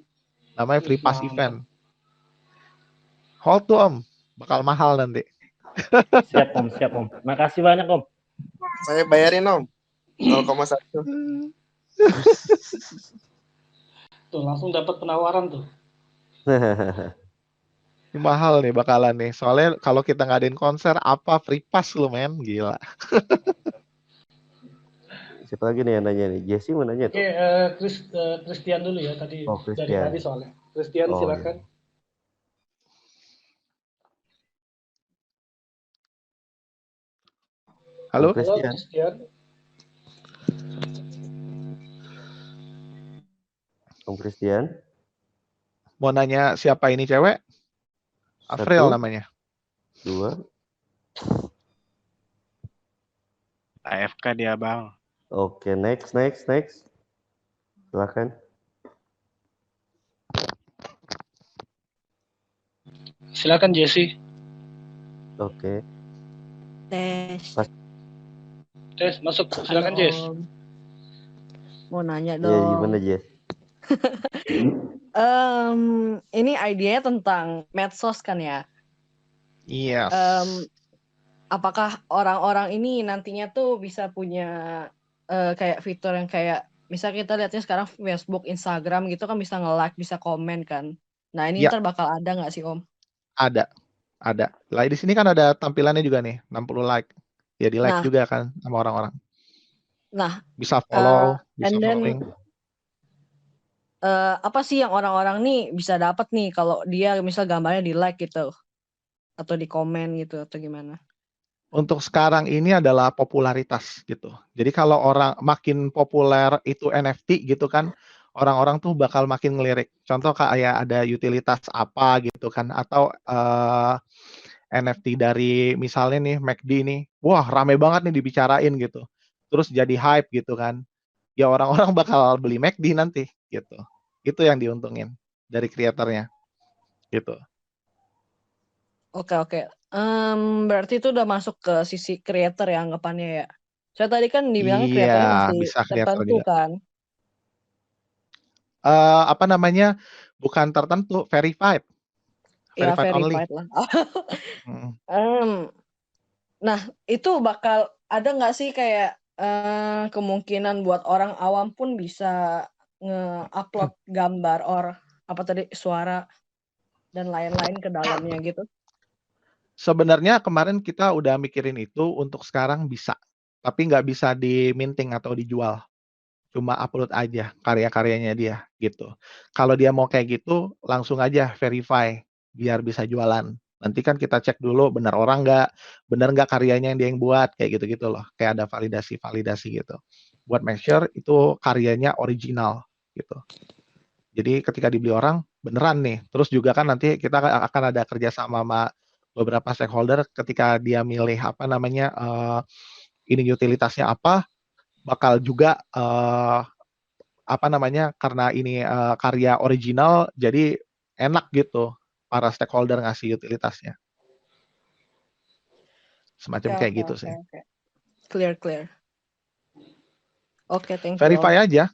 Namanya Free Pass Event. Hold tuh Om, bakal mahal nanti. Siap Om. Makasih banyak Om. Saya bayarin Om. 0,1. Tuh, langsung dapat penawaran tuh. Ini mahal nih bakalan nih. Soalnya kalau kita ngadain konser apa free pass lu men, gila. Siapa lagi nih yang nanya nih? Jesse mau nanya Oke, tuh. Christian dulu ya tadi. Oh, Dari Christian. tadi soalnya. Christian Oh, silakan. iya. Halo? Om Christian. Christian. Om Christian. Mau nanya siapa ini cewek? Afril 1, namanya. 2. AFK dia Bang. Oke, next. Silakan. Silakan Jesse. Oke. Tes. Tes masuk. Silakan Halo, Jess. Om. Mau nanya Iya, dong. gimana Jess? Ini idenya tentang medsos kan ya? Yes. Apakah orang-orang ini nantinya tuh bisa punya kayak fitur yang kayak misal kita lihatnya sekarang Facebook, Instagram gitu kan bisa nge-like, bisa komen kan. Nah ini Ya. ntar bakal ada nggak sih Om? Ada. Lah di sini kan ada tampilannya juga nih, 60 like. Ya di like Nah. juga kan sama orang-orang. Nah. Bisa follow, bisa and then, following. apa sih yang orang-orang nih bisa dapat nih kalau dia misal gambarnya di like gitu atau di komen gitu atau gimana? Untuk sekarang ini adalah popularitas gitu. Jadi kalau orang makin populer itu NFT gitu kan, orang-orang tuh bakal makin ngelirik. Contoh kayak ada utilitas apa gitu kan, atau NFT dari misalnya nih McD nih, wah rame banget nih dibicarain gitu. Terus jadi hype gitu kan. Ya orang-orang bakal beli McD nanti gitu. Itu yang diuntungin dari kreatornya gitu. Oke. Berarti itu udah masuk ke sisi creator ya anggapannya ya. Saya tadi kan dibilangnya kreatornya Iya, masih bisa kreator tertentu juga. kan. Apa namanya? Bukan tertentu, verified. Ya Verified only. verified lah. Nah itu bakal ada nggak sih kayak kemungkinan buat orang awam pun bisa nge-upload gambar suara dan lain-lain ke dalamnya gitu? Sebenarnya kemarin kita udah mikirin itu untuk sekarang bisa, tapi nggak bisa di-minting atau dijual. Cuma upload aja karya-karyanya dia gitu. Kalau dia mau kayak gitu, langsung aja verify biar bisa jualan. Nanti kan kita cek dulu benar nggak karyanya yang dia yang buat, kayak gitu-gitu loh. Kayak ada validasi gitu. Buat make sure itu karyanya original gitu. Jadi ketika dibeli orang beneran nih. Terus juga kan nanti kita akan ada kerjasama sama beberapa stakeholder ketika dia milih apa namanya ini utilitasnya apa, bakal juga apa namanya karena ini karya original jadi enak gitu para stakeholder ngasih utilitasnya. Semacam kayak gitu sih. Oke. Clear. Oke, thank you. Verify aja.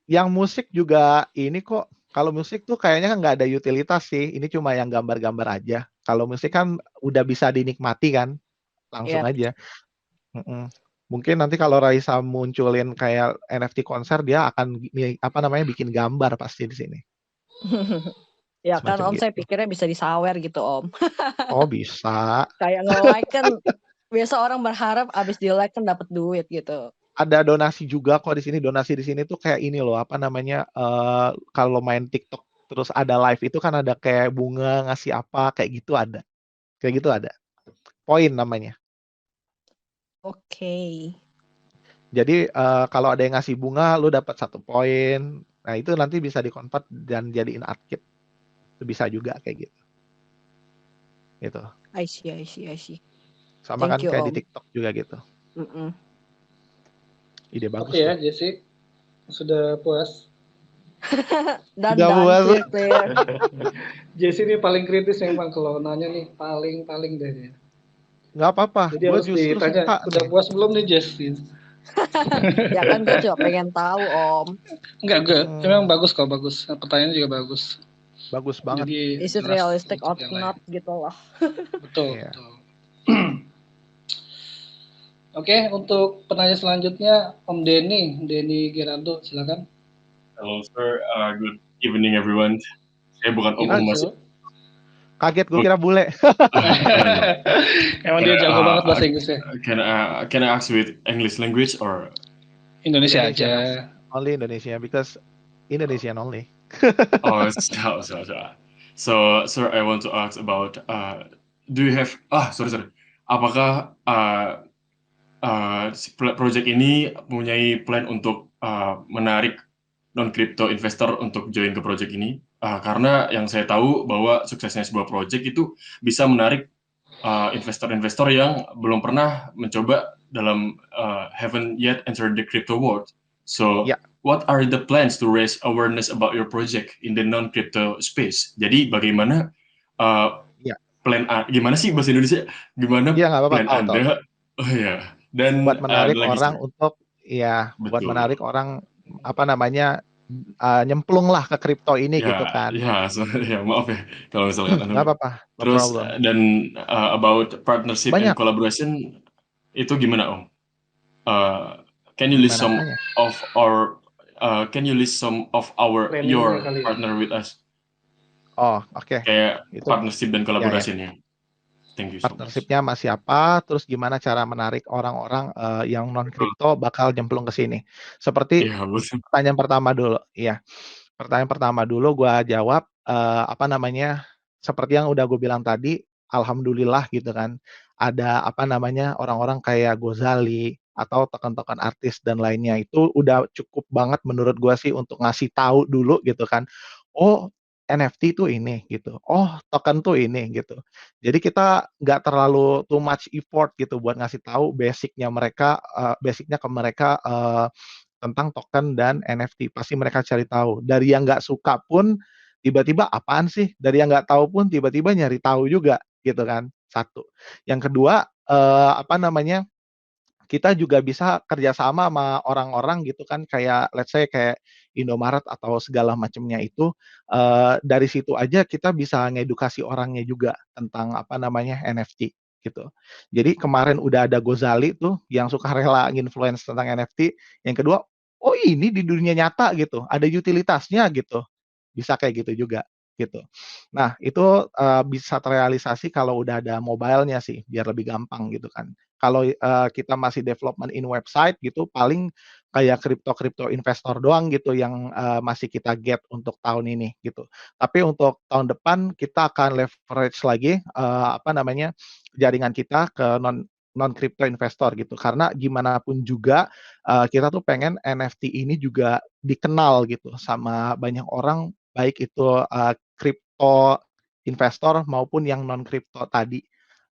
Yang musik juga ini kok. Kalau musik tuh kayaknya kan nggak ada utilitas sih. Ini cuma yang gambar-gambar aja. Kalau musik kan udah bisa dinikmati kan, langsung aja. Mungkin nanti kalau Raisa munculin kayak NFT konser, dia akan bikin gambar pasti di sini. Ya kan Semacam Om, saya gitu. pikirnya bisa disawer gitu Om. Oh bisa. Kayak nge-like kan biasa orang berharap abis di-like kan dapat duit gitu. Ada donasi juga kok di sini. Donasi di sini tuh kayak ini loh, kalau main TikTok terus ada live itu kan ada kayak bunga ngasih apa kayak gitu ada. Kayak gitu ada. Poin namanya. Oke. Jadi kalau ada yang ngasih bunga, lu dapat 1 poin. Nah itu nanti bisa di-convert dan jadiin art kit. Itu bisa juga kayak gitu. Gitu. I see. Sama Thank kan you, kayak di Om. TikTok juga gitu. Ide bagus Oke ya, tuh. Jesse. Sudah puas. Dan Udah puas. clear. Jesse ini paling kritis memang kalau nanya nih, paling deh dia. Nggak apa-apa. Jadi Gue harus justru ditanya, suka udah nih. puas belum nih Jesse? Ya kan gue juga pengen tahu Om. Enggak, memang bagus kok, bagus. Pertanyaannya juga bagus. Bagus banget. Jadi Is it jelas realistic or untuk yang not lain. gitu lah. Betul, Iya. betul. Oke, untuk penanya selanjutnya Om Denny Gerardo, silakan. Hello sir, good evening everyone. Saya bukan Om Gimana, Mas. Cil? Kaget gue kira bule. Emang dia jago banget bahasa Inggrisnya. Can I ask with English language or Indonesia Indonesia, aja. Only Indonesia because Indonesian only. oh so sir, I want to ask about do you have sorry apakah project ini mempunyai plan untuk menarik non crypto investor untuk join ke project ini? Karena yang saya tahu bahwa suksesnya sebuah project itu bisa menarik investor-investor yang belum pernah mencoba dalam haven't yet entered the crypto world. So, what are the plans to raise awareness about your project in the non-crypto space? Jadi bagaimana plan gimana sih bahasa Indonesia? Gimana plan Anda? Oh ya. Dan buat menarik lagi, orang sir. untuk buat Betul. menarik orang nyemplung lah ke kripto ini gitu kan. Ya maaf ya kalau misalkan nggak apa-apa. No terus problem. dan about partnership and collaboration itu gimana Om? Can you list some of our your partner with us? Oh, oke. Kayak partnership dan kolaborasinya. Thank you so much. Partnershipnya masih apa? Terus gimana cara menarik orang-orang yang non kripto bakal nyemplung ke sini? Seperti pertanyaan pertama dulu. Iya. Pertanyaan pertama dulu gue jawab seperti yang udah gue bilang tadi, alhamdulillah gitu kan. Ada orang-orang kayak Gozali atau token-token artis dan lainnya itu udah cukup banget menurut gue sih untuk ngasih tahu dulu gitu kan. Oh, NFT itu ini gitu. Oh, token tuh ini gitu. Jadi kita nggak terlalu too much effort gitu buat ngasih tahu basicnya ke mereka tentang token dan NFT. Pasti mereka cari tahu. Dari yang nggak suka pun tiba-tiba apaan sih? Dari yang nggak tahu pun tiba-tiba nyari tahu juga gitu kan. Satu. Yang kedua kita juga bisa kerjasama sama orang-orang gitu kan kayak let's say kayak Indomaret atau segala macamnya itu dari situ aja kita bisa ngedukasi orangnya juga tentang NFT gitu. Jadi kemarin udah ada Gozali tuh yang suka rela nginfluence tentang NFT. Yang kedua, oh ini di dunia nyata gitu, ada utilitasnya gitu. Bisa kayak gitu juga gitu. Nah, itu bisa terrealisasi kalau udah ada mobile-nya sih, biar lebih gampang gitu kan. Kalau kita masih development in website gitu, paling kayak kripto investor doang gitu yang masih kita get untuk tahun ini gitu. Tapi untuk tahun depan kita akan leverage lagi jaringan kita ke non crypto investor gitu. Karena gimana pun juga kita tuh pengen NFT ini juga dikenal gitu sama banyak orang, baik itu kripto investor maupun yang non kripto tadi.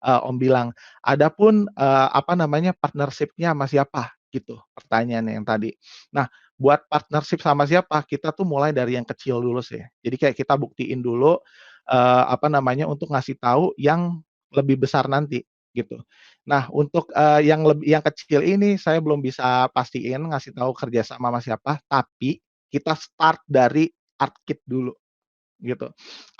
Om bilang. Adapun partnership-nya sama siapa gitu pertanyaannya yang tadi. Nah, buat partnership sama siapa kita tuh mulai dari yang kecil dulu sih. Jadi kayak kita buktiin dulu untuk ngasih tahu yang lebih besar nanti gitu. Nah, untuk yang kecil ini saya belum bisa pastiin ngasih tahu kerjasama sama siapa, tapi kita start dari art kit dulu gitu.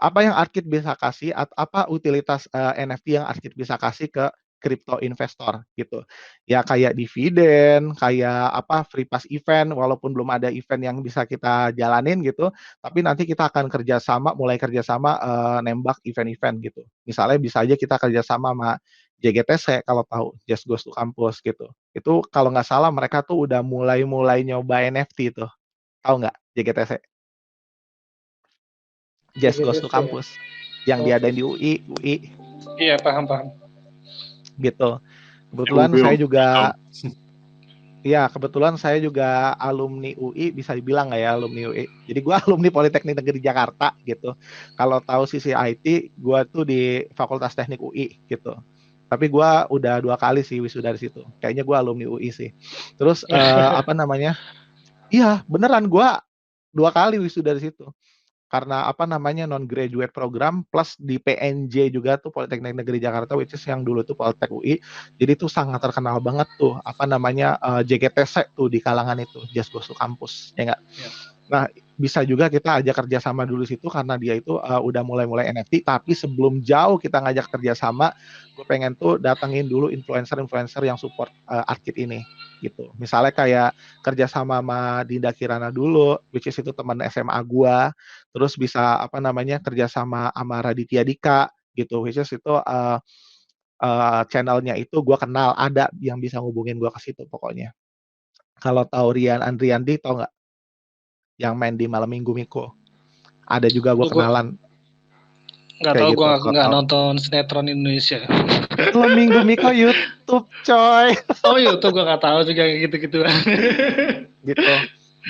Apa yang art kit bisa kasih, apa utilitas NFT yang art kit bisa kasih ke crypto investor gitu. Ya kayak dividen, kayak apa free pass event, walaupun belum ada event yang bisa kita jalanin gitu, tapi nanti kita akan mulai kerjasama nembak event-event gitu. Misalnya bisa aja kita kerjasama sama JGTC kalau tahu, Just Goes to Campus gitu. Itu kalau nggak salah mereka tuh udah mulai nyoba NFT tuh. Tahu nggak JGTC? Just Goes to JGTC. Campus yang Oke. diadain di UI Iya, paham. gitu. Kebetulan saya juga alumni UI, bisa dibilang nggak ya alumni UI. Jadi gue alumni Politeknik Negeri Jakarta gitu. Kalau tahu sisi IT, gue tuh di Fakultas Teknik UI gitu. Tapi gue udah 2 kali sih wisuda dari situ. Kayaknya gue alumni UI sih. Terus apa namanya? Iya, beneran gue 2 kali wisuda dari situ. Karena apa namanya non-graduate program plus di PNJ juga tuh Politeknik Negeri Jakarta, which is yang dulu tuh Poltek UI. Jadi tuh sangat terkenal banget tuh apa namanya JGTC tuh di kalangan itu, Just Goes to Campus, ya nggak? Ya. Nah, bisa juga kita ajak kerjasama dulu situ karena dia itu udah mulai NFT. Tapi sebelum jauh kita ngajak kerjasama, gue pengen tuh datengin dulu influencer-influencer yang support ArtKit ini gitu. Misalnya kayak kerjasama sama Dinda Kirana dulu, which is itu teman SMA gua. Terus bisa apa namanya kerjasama sama Raditya Dika gitu, which is itu channelnya itu gua kenal, ada yang bisa ngubungin gua ke situ pokoknya. Kalau tahu Rian Andriandi, tahu nggak? Yang main di Malam Minggu Miko. Ada juga gue Itu gua kenalan. nggak Kayak tahu, gitu. gue nggak nonton sinetron Indonesia. Malam Minggu Miko YouTube, coy. Oh, YouTube gue nggak tahu juga kayak gitu-gitu. Gitu.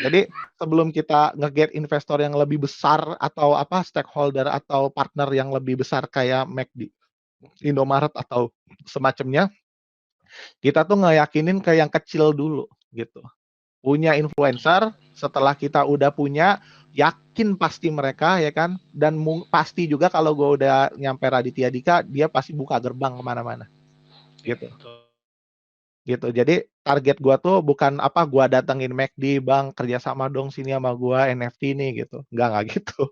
Jadi sebelum kita nge-get investor yang lebih besar atau apa stakeholder atau partner yang lebih besar kayak McD, Indomaret atau semacamnya, kita tuh ngeyakinin ke yang kecil dulu gitu. Punya influencer, setelah kita udah punya, yakin pasti mereka ya kan, dan pasti juga kalau gue udah nyampe Raditya Dika, dia pasti buka gerbang kemana-mana gitu. Gitu. Jadi target gua tuh bukan apa gua datengin McD, Bang, kerjasama dong sini sama gua NFT nih gitu. Enggak gitu.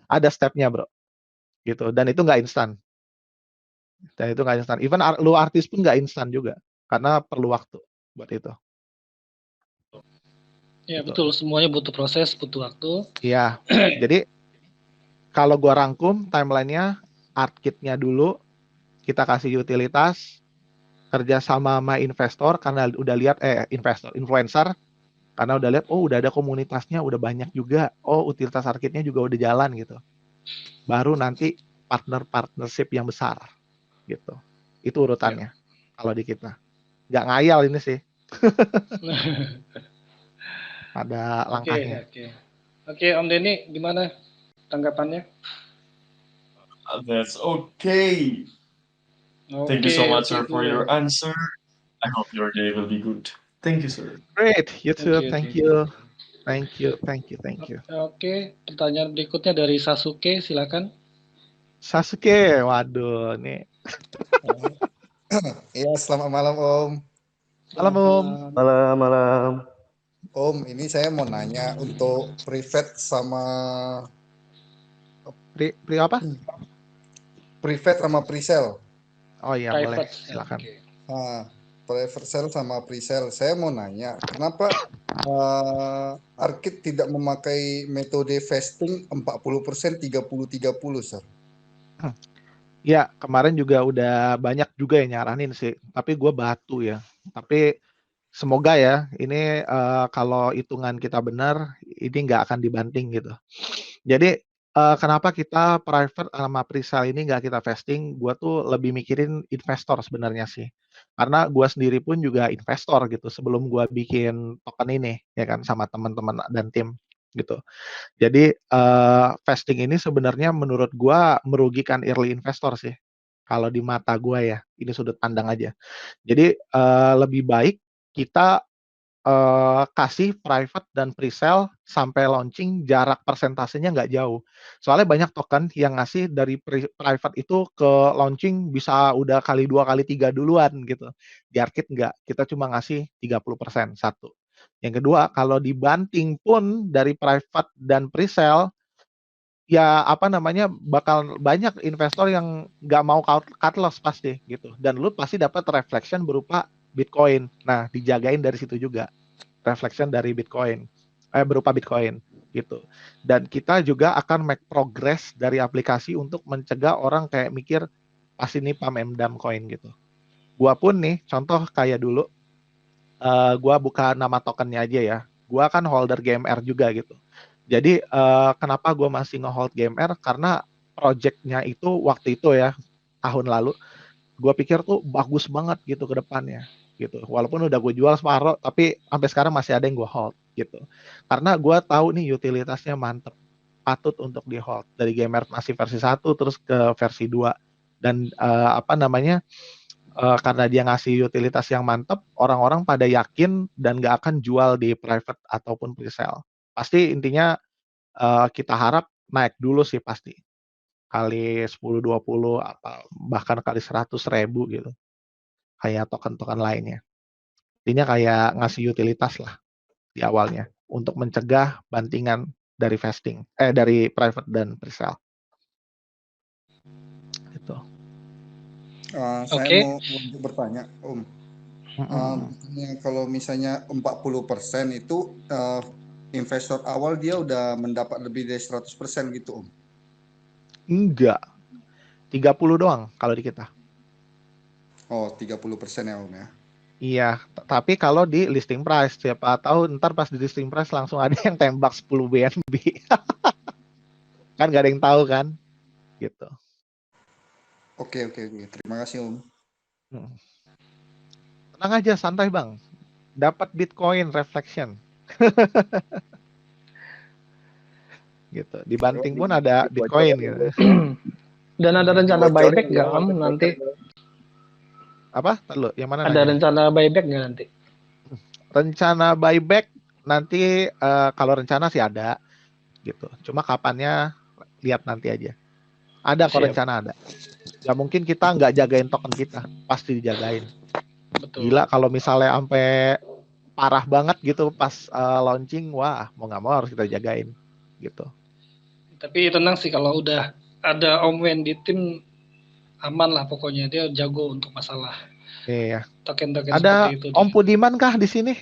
Ada stepnya, bro. Gitu. Dan itu nggak instan. Even lu artis pun nggak instan juga. Karena perlu waktu buat itu. Ya Gitu. betul, semuanya butuh proses, butuh waktu. Iya. Jadi kalau gua rangkum timelinenya, ArtKit-nya dulu, kita kasih utilitas, kerja sama investor karena udah lihat influencer. Karena udah lihat, oh udah ada komunitasnya, udah banyak juga. Oh utilitas ArtKit-nya juga udah jalan gitu. Baru nanti partnership yang besar gitu. Itu urutannya kalau di kita. Nggak ngayal ini sih. Ada langkahnya. Oke, Om Denny, gimana tanggapannya? That's okay. Thank you so much, sir, for your answer. I hope your day will be good. Thank you, sir. Great, you too. Thank you. Oke, pertanyaan berikutnya dari Sasuke, silakan. Sasuke, waduh, nih. Iya, selamat malam Om. Malam Om. Malam. Om, ini saya mau nanya untuk private sama apa? Private sama pre-sale. Oh iya, boleh. Silakan. Nah, private sale sama pre-sale. Saya mau nanya, kenapa ArtKit tidak memakai metode vesting 40% 30-30, Sir? Ya, kemarin juga udah banyak juga yang nyaranin sih. Tapi gue batu ya. Tapi semoga ya, ini kalau hitungan kita benar, ini nggak akan dibanting gitu. Jadi kenapa kita private sama pre-sale ini nggak kita vesting? Gue tuh lebih mikirin investor sebenarnya sih. Karena gue sendiri pun juga investor gitu sebelum gue bikin token ini ya kan sama teman-teman dan tim gitu. Jadi vesting ini sebenarnya menurut gue merugikan early investor sih. Kalau di mata gue ya, ini sudut pandang aja. Jadi lebih baik kita kasih private dan pre-sale sampai launching jarak persentasenya nggak jauh. Soalnya banyak token yang ngasih dari private itu ke launching bisa udah kali 2 kali 3 duluan gitu. Di ArtKit nggak, kita cuma ngasih 30%, satu. Yang kedua, kalau dibanting pun dari private dan pre-sale, ya apa namanya, bakal banyak investor yang nggak mau cut loss pasti gitu. Dan lu pasti dapat reflection berupa Bitcoin. Nah, dijagain dari situ juga. Reflection dari Bitcoin. Berupa Bitcoin gitu. Dan kita juga akan make progress dari aplikasi untuk mencegah orang kayak mikir pasti ini pump and dump coin gitu. Gua pun nih, contoh kayak dulu, gua buka nama tokennya aja ya. Gua kan holder GMR juga gitu. Jadi kenapa gue masih nge-hold GMR? Karena project-nya itu waktu itu ya, tahun lalu, gue pikir tuh bagus banget gitu ke depannya. Gitu. Walaupun udah gue jual separuh, tapi sampai sekarang masih ada yang gue hold gitu. Karena gue tahu nih utilitasnya mantep, patut untuk di hold. Dari GMR masih versi 1 terus ke versi 2. Dan apa namanya, karena dia ngasih utilitas yang mantep, orang-orang pada yakin dan gak akan jual di private ataupun pre-sale. Pasti intinya kita harap naik dulu sih pasti. Kali 10-20 apa bahkan kali 100.000 gitu. Kayak token-token lainnya. Intinya kayak ngasih utilitas lah di awalnya untuk mencegah bantingan dari dari private dan pre-sale. Gitu. Saya Oke. mau bertanya, Om. Kalau misalnya 40% itu investor awal dia udah mendapat lebih dari 100% gitu, Om? Enggak. 30 doang kalau di kita. Oh, 30% ya, Om ya. Iya, tapi kalau di listing price, siapa tahu ntar pas di listing price langsung ada yang tembak 10 BNB. Kan gak ada yang tahu kan? Gitu. Oke. Terima kasih, Om. Tenang aja, santai Bang. Dapat Bitcoin reflection. Gitu. Di Banting pun ada Bitcoin gitu. Dan ada rencana buyback nggak Om nanti? Apa? Terlalu, yang mana Ada nanya? rencana buyback nggak nanti? Rencana buyback nanti kalau rencana sih ada gitu. Cuma kapannya lihat nanti aja. Ada kok rencana ada. Ya mungkin kita nggak jagain token kita, pasti dijagain. Betul. Gila kalau misalnya sampai parah banget gitu pas launching, wah mau nggak mau harus kita jagain gitu. Tapi tenang sih kalau udah ada Om Wen di tim aman lah pokoknya, dia jago untuk masalah Iya. token-token Ada seperti itu. Om Pudiman kah di sini?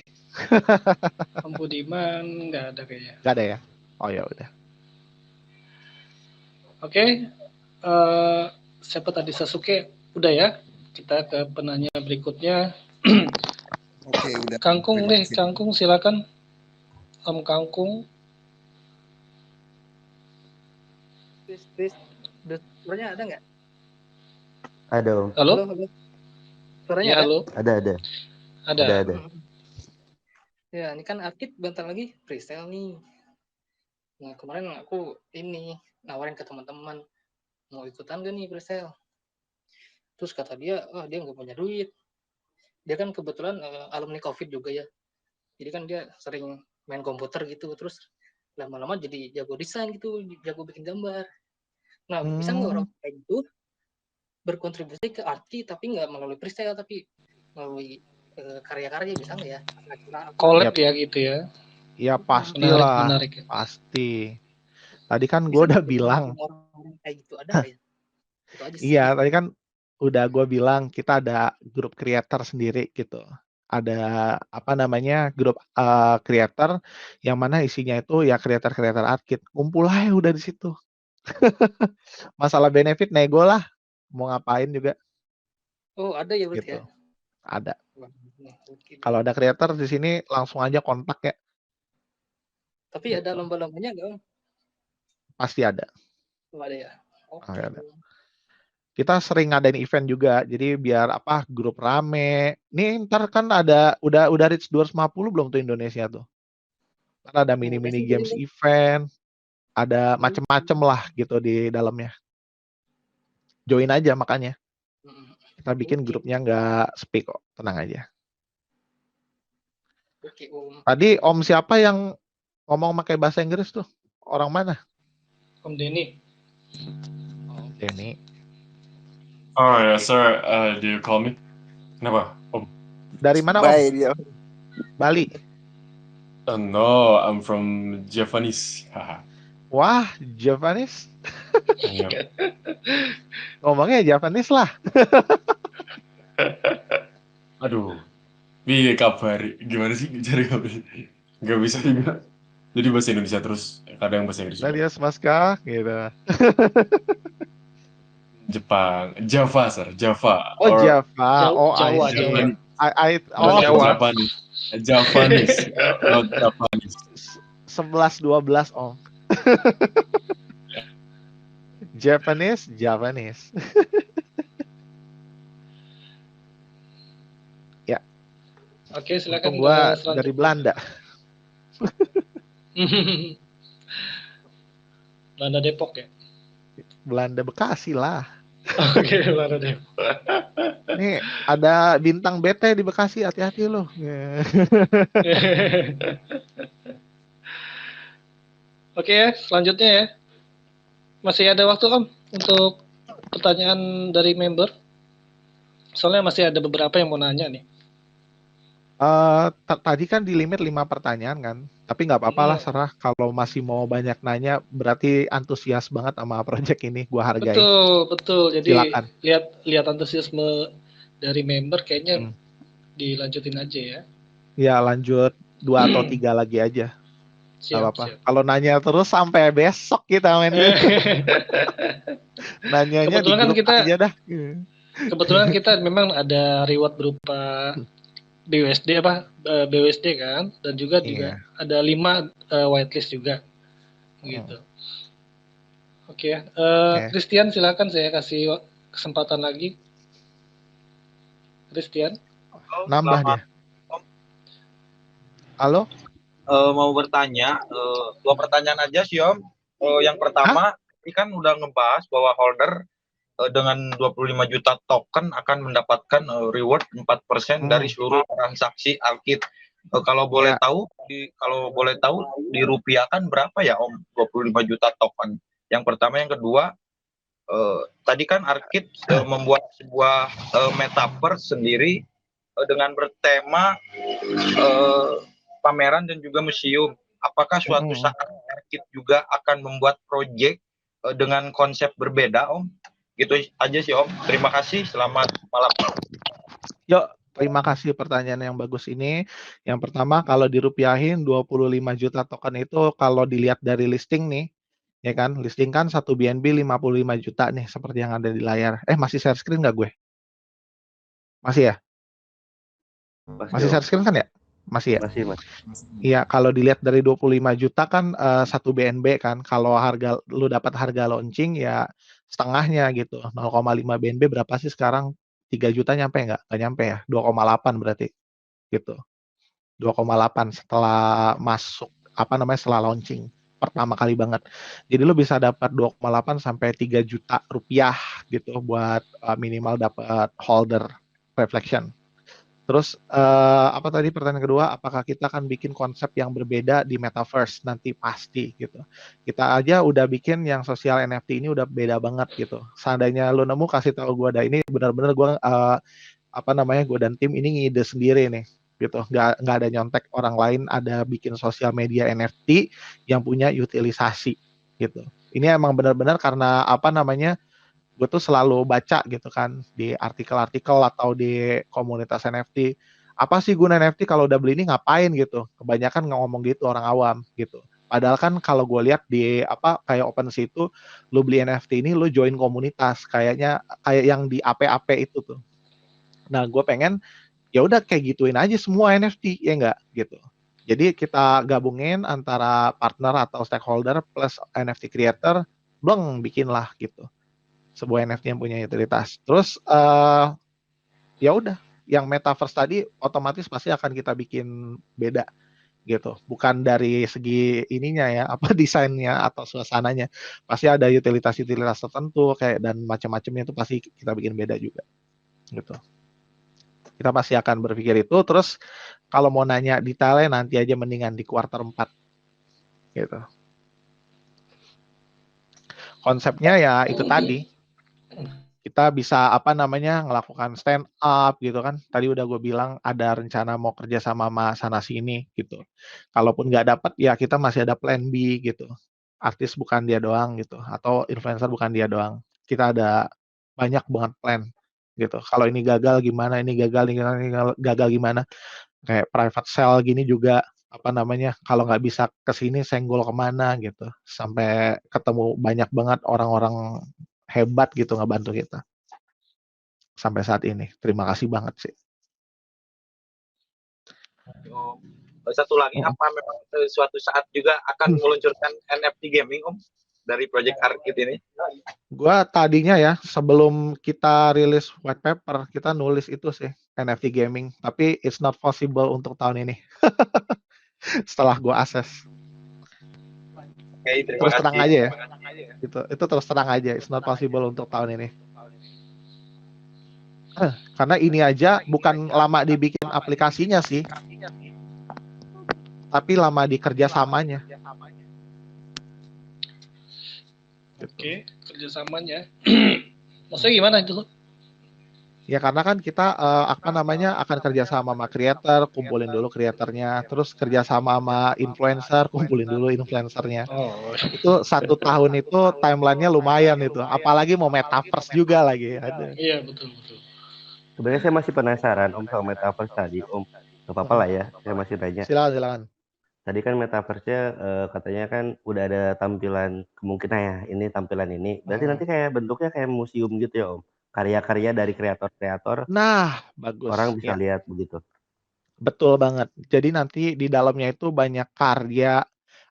Om Budiman nggak ada kayaknya. Nggak ada ya? Oh ya udah. Oke. Siapa tadi, Sasuke? Udah ya. Kita ke penanya berikutnya. Oke, udah. Kangkung deh, Kangkung silakan. Om Kangkung. Suaranya ada nggak? Ada, Om. Halo? Suaranya Ya, ada? halo. Ada. Ya, ini kan Arkit bentar lagi presale nih. Nah, kemarin aku ini nawarin ke teman-teman, mau ikutan gak nih presale? Terus kata dia, dia nggak punya duit. Dia kan kebetulan alumni COVID juga ya. Jadi kan dia sering main komputer gitu, terus lama-lama jadi jago desain gitu, jago bikin gambar. Nah, bisa nggak orang kayak gitu berkontribusi ke Arki tapi nggak melalui presale, tapi melalui karya-karya, bisa nggak ya? Collab ya gitu ya? Ya pastilah, Menarik ya. pasti. Tadi kan gue udah bilang. Orang kayak gitu ada nggak ya? Itu aja sih. Iya, tadi kan udah gue bilang kita ada grup creator sendiri gitu. Ada apa namanya grup creator yang mana isinya itu ya creator Arkit. Kumpul aja udah di situ. Masalah benefit nego lah. Mau ngapain juga. Oh, ada ya berarti Gitu. ya? Ada. Kalau ada creator di sini langsung aja kontak ya. Tapi ada lomba-lombanya nggak, Om? Pasti ada. Oh, ada ya. Oke. Ada. Kita sering ngadain event juga, jadi biar apa grup rame. Nih ntar kan udah reach 250 belum tuh Indonesia tuh. Ntar ada mini games event, ada macem-macem lah gitu di dalamnya. Join aja makanya. Kita bikin grupnya nggak sepi kok, tenang aja. Oke, Om. Tadi Om siapa yang ngomong pakai bahasa Inggris tuh? Orang mana? Om Denny. Om Denny. Oh ya, sir, do you call me? Kenapa, Om? Dari mana, Om? Bali. No, I'm from Japanese. Wah, Japanese. Iya. Ngomongnya Japanese lah. Aduh, piye kabar? Gimana sih cari kabar? Nggak bisa juga. Jadi bahasa Indonesia terus, kadang bahasa Inggris juga. Nadias Maska, gitu. Jepang, Java, sir, Java. Oh, Or Java. Oh, I Jawa, see. Jawa. not Oh, Jawa. Japanese. Japanese, not Japanese. 11-12 Om. Japanese. Ya, Oke, silakan untung gua selanjutnya. dari Belanda. Belanda Depok ya. Belanda Bekasi lah. Oke, Belanda Depok. Nih, ada bintang BT di Bekasi, hati-hati loh. Oke ya, selanjutnya ya. Masih ada waktu Om untuk pertanyaan dari member. Soalnya masih ada beberapa yang mau nanya nih. Tadi kan di limit 5 pertanyaan kan, tapi nggak apa-apa lah, serah. Kalau masih mau banyak nanya, berarti antusias banget sama project ini, gua hargai. Betul. Jadi Silakan. lihat antusiasme dari member, kayaknya dilanjutin aja ya. Ya, lanjut 2 atau 3 lagi aja. Nggak Siap, apa-apa. siap. Kalau nanya terus sampai besok kita main game. Nanyanya di Kebetulan kan grup kita aja dah. Kebetulan kita memang ada reward berupa BUSD kan, dan juga ada 5 whitelist juga gitu. Oke ya. Christian, silakan, saya kasih kesempatan lagi. Christian. Nambah dia. Halo? Mau bertanya, 2 pertanyaan aja sih Om. Yang pertama, ini kan udah ngebahas bahwa holder dengan 25 juta token akan mendapatkan reward 4% dari seluruh transaksi Arkit. Kalau boleh tahu, dirupiahkan berapa ya Om 25 juta token? Yang pertama, yang kedua, tadi kan Arkit membuat sebuah metaverse sendiri dengan bertema pameran dan juga museum. Apakah suatu saat Arkit juga akan membuat proyek dengan konsep berbeda Om? Gitu aja sih Om. Terima kasih. Selamat malam. Yuk, terima kasih pertanyaan yang bagus ini. Yang pertama, kalau dirupiahin 25 juta token itu kalau dilihat dari listing nih, ya kan? Listing kan 1 BNB 55 juta nih, seperti yang ada di layar. Masih share screen nggak gue? Masih ya? Masih share screen kan ya? Masih ya? Masih. Iya, kalau dilihat dari 25 juta kan 1 BNB kan. Kalau lu dapat harga launching ya setengahnya gitu. 0,5 BNB berapa sih sekarang? 3 juta nyampe nggak? Nggak nyampe ya? 2,8 berarti. Gitu. 2,8 setelah masuk, setelah launching. Pertama kali banget. Jadi lu bisa dapat 2,8 sampai 3 juta rupiah gitu buat minimal dapat holder reflection. Terus apa tadi pertanyaan kedua, apakah kita akan bikin konsep yang berbeda di metaverse? Nanti pasti gitu. Kita aja udah bikin yang sosial NFT ini udah beda banget gitu. Seandainya lu nemu, kasih tahu gue ada, ini benar-benar gue gue dan tim ini ngide sendiri nih gitu. Nggak ada nyontek orang lain, ada bikin sosial media NFT yang punya utilisasi gitu. Ini emang benar-benar karena gue tuh selalu baca gitu kan di artikel-artikel atau di komunitas NFT. Apa sih guna NFT, kalau udah beli ini ngapain gitu? Kebanyakan ngomong gitu orang awam gitu. Padahal kan kalau gue lihat di kayak OpenSea itu, lu beli NFT ini lu join komunitas, kayak yang di AP itu tuh. Nah, gue pengen ya udah kayak gituin aja semua NFT, ya enggak gitu. Jadi kita gabungin antara partner atau stakeholder plus NFT creator, bikin lah gitu sebuah NFT yang punya utilitas. Terus ya udah, yang metaverse tadi otomatis pasti akan kita bikin beda gitu. Bukan dari segi ininya ya, desainnya atau suasananya. Pasti ada utilitas-utilitas tertentu kayak dan macam-macamnya itu pasti kita bikin beda juga. Gitu. Kita pasti akan berpikir itu. Terus kalau mau nanya detailnya nanti aja, mendingan di kuartal 4. Gitu. Konsepnya ya itu tadi. Kita bisa ngelakukan stand up gitu kan. Tadi udah gue bilang ada rencana mau kerja sama Mas sana sini gitu. Kalaupun nggak dapat ya kita masih ada plan B gitu. artis bukan dia doang gitu, atau influencer bukan dia doang. Kita ada banyak banget plan gitu. Kalau ini gagal gimana, ini gagal gimana. Kayak private sale gini juga apa namanya, kalau nggak bisa ke sini senggol kemana gitu. Sampai ketemu banyak banget orang-orang hebat gitu ngebantu kita. Sampai saat ini. Terima kasih banget sih. Satu lagi, apa memang suatu saat juga akan meluncurkan NFT gaming Om dari Project Arkit ini? Gua tadinya ya sebelum kita rilis white paper kita nulis itu sih NFT gaming, tapi it's not possible untuk tahun ini. Setelah gua akses. Oke, terima Terus kasih. terang aja ya. Itu terus terang aja, it's not possible untuk tahun ini. Karena ini aja bukan lama dibikin aplikasinya sih, tapi lama di kerjasamanya. Oke, kerjasamanya. Maksudnya gimana itu? Ya karena kan kita akan kerjasama sama creator, kumpulin dulu kreatornya, terus kerjasama sama influencer, kumpulin dulu influencernya. Oh. Itu 1 tahun itu timelinenya lumayan itu, apalagi mau metaverse juga lagi. Aduh. Iya betul. Sebenarnya saya masih penasaran Om soal metaverse tadi Om. Gak apa-apa lah ya, saya masih nanya. Silakan. Tadi kan metaverse-nya katanya kan udah ada tampilan kemungkinan ya, ini tampilan ini. Berarti nanti kayak bentuknya kayak museum gitu ya Om. Karya-karya dari kreator-kreator. Nah, bagus. Orang bisa lihat begitu. Betul banget. Jadi nanti di dalamnya itu banyak karya,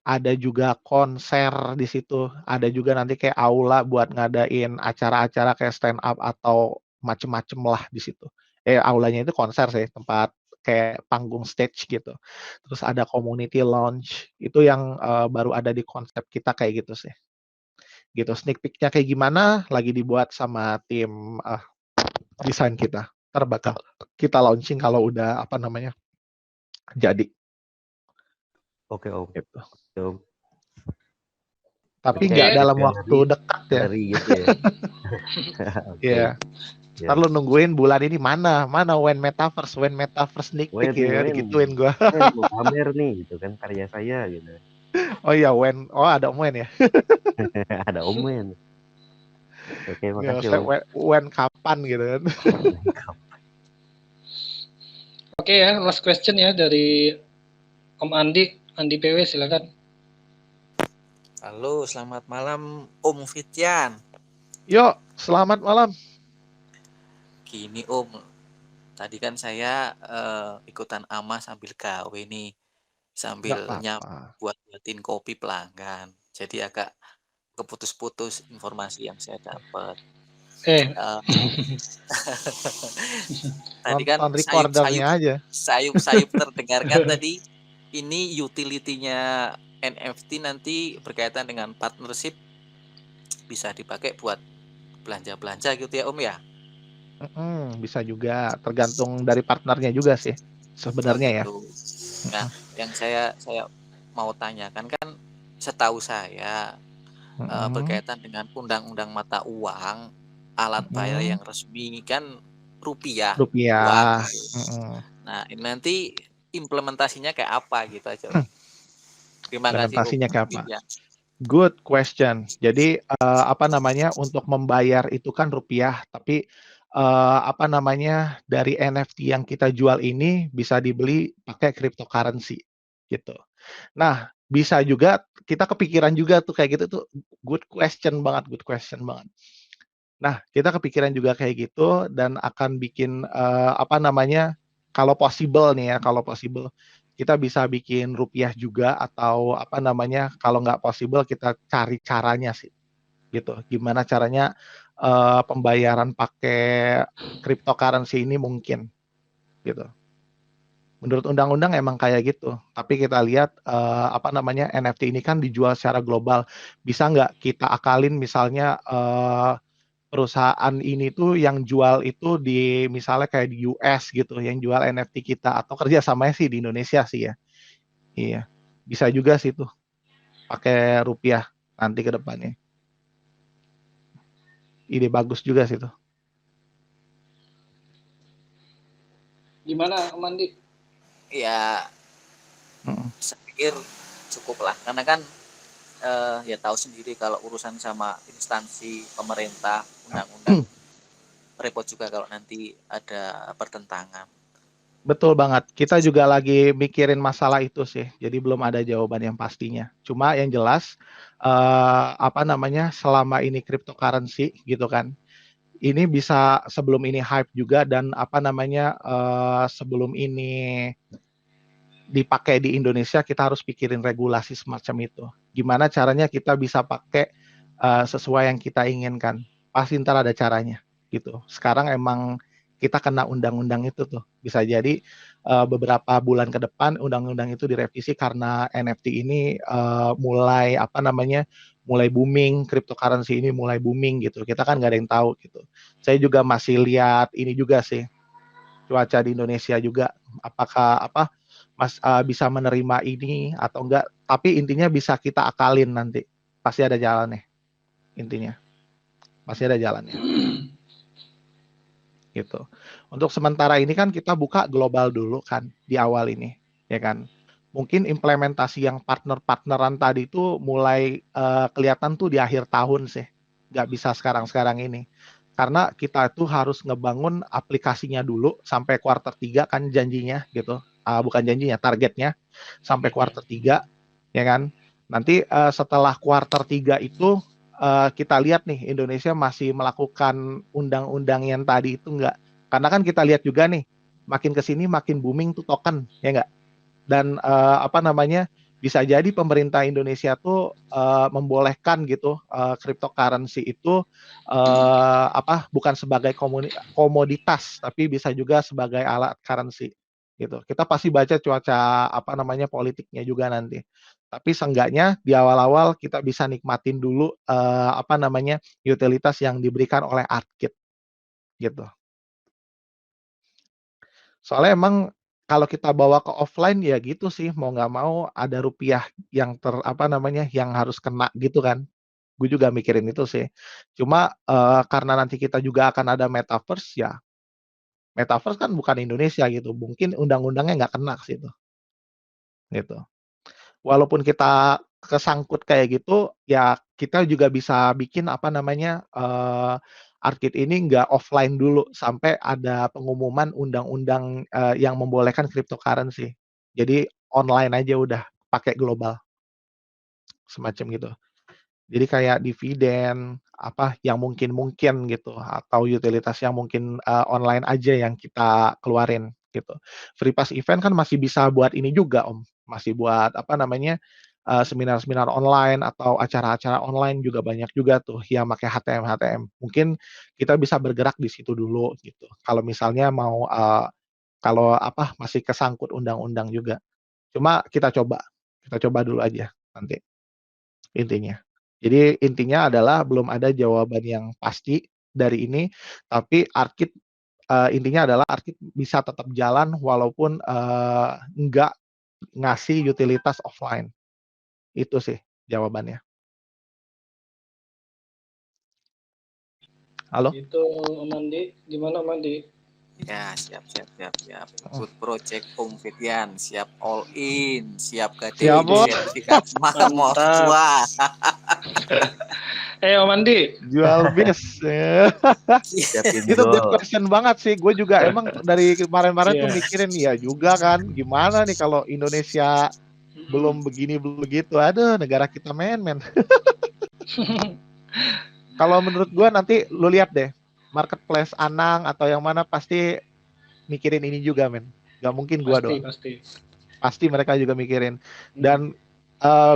ada juga konser di situ, ada juga nanti kayak aula buat ngadain acara-acara kayak stand up atau macem-macem lah di situ. Aulanya itu konser sih, tempat kayak panggung stage gitu. Terus ada community lounge, itu yang baru ada di konsep kita kayak gitu sih. Gitu, sneak peek-nya kayak gimana lagi dibuat sama tim desain kita. Ntar bakal kita launching kalau udah jadi. Oke Om. Gitu. Om. Tapi nggak dalam waktu dekat ya. Dari gitu ya. Iya. Ntar lu nungguin bulan ini mana when metaverse sneak peek ya, gituin gua. Mau pamer nih gitu kan karya saya gitu. Oh iya ada when ya. Ada when. Oke, makasih Om. When kapan gitu kan. Oke ya, last question ya dari Om Andi PW, silakan. Halo, selamat malam Om Fityan. Yo, selamat malam. Gini Om, tadi kan saya ikutan AMA sambil gawe nih, sambil buatin kopi pelanggan. Jadi agak keputus-putus informasi yang saya dapat. Tadi kan sayup-sayup terdengarkan tadi ini utility-nya NFT nanti berkaitan dengan partnership bisa dipakai buat belanja-belanja gitu ya Om ya? Bisa juga, tergantung dari partnernya juga sih sebenarnya ya. Nah, yang saya mau tanyakan kan setahu saya berkaitan dengan undang-undang mata uang, alat bayar yang resmi kan rupiah. Rupiah. Nah, ini nanti implementasinya kayak apa gitu aja. Terima kasih. Implementasinya kayak apa? Good question. Jadi untuk membayar itu kan rupiah, tapi dari NFT yang kita jual ini bisa dibeli pakai cryptocurrency gitu. Nah, bisa juga kita kepikiran juga tuh kayak gitu tuh good question banget. Nah, kita kepikiran juga kayak gitu dan akan bikin kalau possible kita bisa bikin rupiah juga atau kalau nggak possible kita cari caranya sih gitu. Gimana caranya pembayaran pakai cryptocurrency ini mungkin gitu. Menurut undang-undang emang kayak gitu. Tapi kita lihat NFT ini kan dijual secara global. Bisa nggak kita akalin misalnya perusahaan ini tuh yang jual itu di misalnya kayak di US gitu, yang jual NFT kita atau kerjasamanya sih di Indonesia sih ya. Iya, bisa juga sih tuh pakai rupiah nanti ke depannya. Ide bagus juga sih tuh. Gimana Mandi? Ya, saya pikir cukup lah, karena kan ya tahu sendiri kalau urusan sama instansi pemerintah, undang-undang repot juga kalau nanti ada pertentangan. Betul banget. Kita juga lagi mikirin masalah itu sih. Jadi belum ada jawaban yang pastinya. Cuma yang jelas selama ini cryptocurrency gitu kan. Ini bisa sebelum ini hype juga dan sebelum ini dipakai di Indonesia kita harus pikirin regulasi semacam itu. Gimana caranya kita bisa pakai sesuai yang kita inginkan. Pasti ntar ada caranya gitu. Sekarang emang kita kena undang-undang itu tuh. Bisa jadi beberapa bulan ke depan undang-undang itu direvisi karena NFT ini mulai booming, cryptocurrency ini mulai booming gitu. Kita kan nggak ada yang tahu gitu. Saya juga masih lihat ini juga sih, cuaca di Indonesia juga, apakah bisa menerima ini atau enggak. Tapi intinya bisa kita akalin nanti. Pasti ada jalannya. Intinya. Pasti ada jalannya. Gitu. Untuk sementara ini kan kita buka global dulu kan di awal ini, ya kan. Mungkin implementasi yang partner-partneran tadi itu mulai kelihatan tuh di akhir tahun sih. Nggak bisa sekarang-sekarang ini. Karena kita itu harus ngebangun aplikasinya dulu sampai kuartal 3 kan janjinya gitu. Bukan janjinya, targetnya sampai kuartal 3, ya kan. Nanti setelah kuartal 3 itu kita lihat nih Indonesia masih melakukan undang-undang yang tadi itu enggak. Karena kan kita lihat juga nih, makin kesini makin booming tuh token, ya enggak. Dan bisa jadi pemerintah Indonesia tuh membolehkan gitu cryptocurrency itu bukan sebagai komoditas, tapi bisa juga sebagai alat currency gitu. Kita pasti baca cuaca politiknya juga nanti. Tapi seenggaknya di awal-awal kita bisa nikmatin dulu utilitas yang diberikan oleh ARKit gitu. Soalnya emang kalau kita bawa ke offline ya gitu sih, mau nggak mau ada rupiah yang yang harus kena gitu kan. Gue juga mikirin itu sih. Cuma karena nanti kita juga akan ada metaverse ya. Metaverse kan bukan Indonesia gitu. Mungkin undang-undangnya nggak kena ke situ. Gitu. Walaupun kita kesangkut kayak gitu, ya kita juga bisa bikin ARKit ini nggak offline dulu sampai ada pengumuman undang-undang yang membolehkan cryptocurrency. Jadi online aja udah pakai global. Semacam gitu. Jadi kayak dividen yang mungkin gitu atau utilitas yang mungkin online aja yang kita keluarin gitu. Free Pass event kan masih bisa buat ini juga Om, masih buat seminar-seminar online atau acara-acara online juga banyak juga tuh yang pakai HTM. Mungkin kita bisa bergerak di situ dulu gitu. Kalau misalnya mau masih kesangkut undang-undang juga. Cuma kita coba dulu aja nanti intinya. Jadi intinya adalah belum ada jawaban yang pasti dari ini, tapi ARKit intinya adalah ARKit bisa tetap jalan walaupun nggak ngasih utilitas offline. Itu sih jawabannya. Halo? Itu Om Andi, gimana Om Andi? Ya, siap. Good project Om Fitian, siap all in, siap Siap, Bos. sertifikat mahasiswa. Om Andi. Jual bis. Itu good question banget sih. Gue juga emang dari kemarin-kemarin tuh mikirin ya juga kan, gimana nih kalau Indonesia belum begini begitu. Aduh, negara kita men. Kalau menurut gue nanti lu lihat deh, marketplace Anang atau yang mana pasti mikirin ini juga men. Gak mungkin gue doang. Pasti mereka juga mikirin. Dan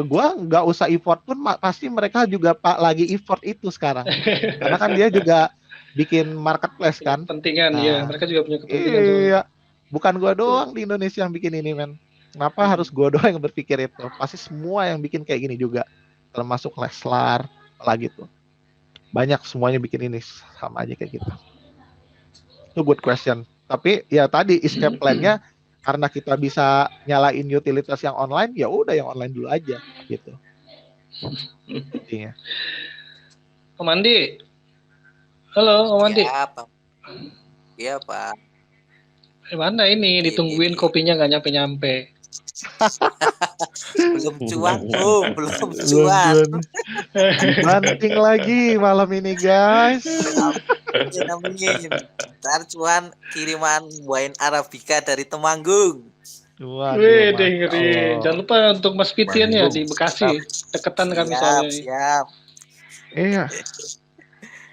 gue nggak usah effort pun pasti mereka juga lagi effort itu sekarang. Karena kan dia juga bikin marketplace kan. Kepentingan ya, mereka juga punya kepentingan. Iya, bukan gue doang di Indonesia yang bikin ini men. Kenapa harus gue doang yang berpikir itu? Pasti semua yang bikin kayak gini juga. Termasuk Leslar, apalagi tuh. Banyak semuanya bikin ini sama aja kayak gitu. Itu good question. Tapi ya tadi escape plan-nya karena kita bisa nyalain utilitas yang online, ya udah yang online dulu aja gitu. Intinya. Om Andi. Halo, Om Andi. Iya, Pak. Mana ini ditungguin kopinya nggak nyampe-nyampe. Belum cuan, belum cuan. Banting lagi malam ini, guys. Amin. Ntar cuan kiriman wine Arabica dari Temanggung. Wih, ngeri. Jangan lupa untuk Mas Fitian ya di Bekasi. Deketan kami soalnya. Siap. Iya.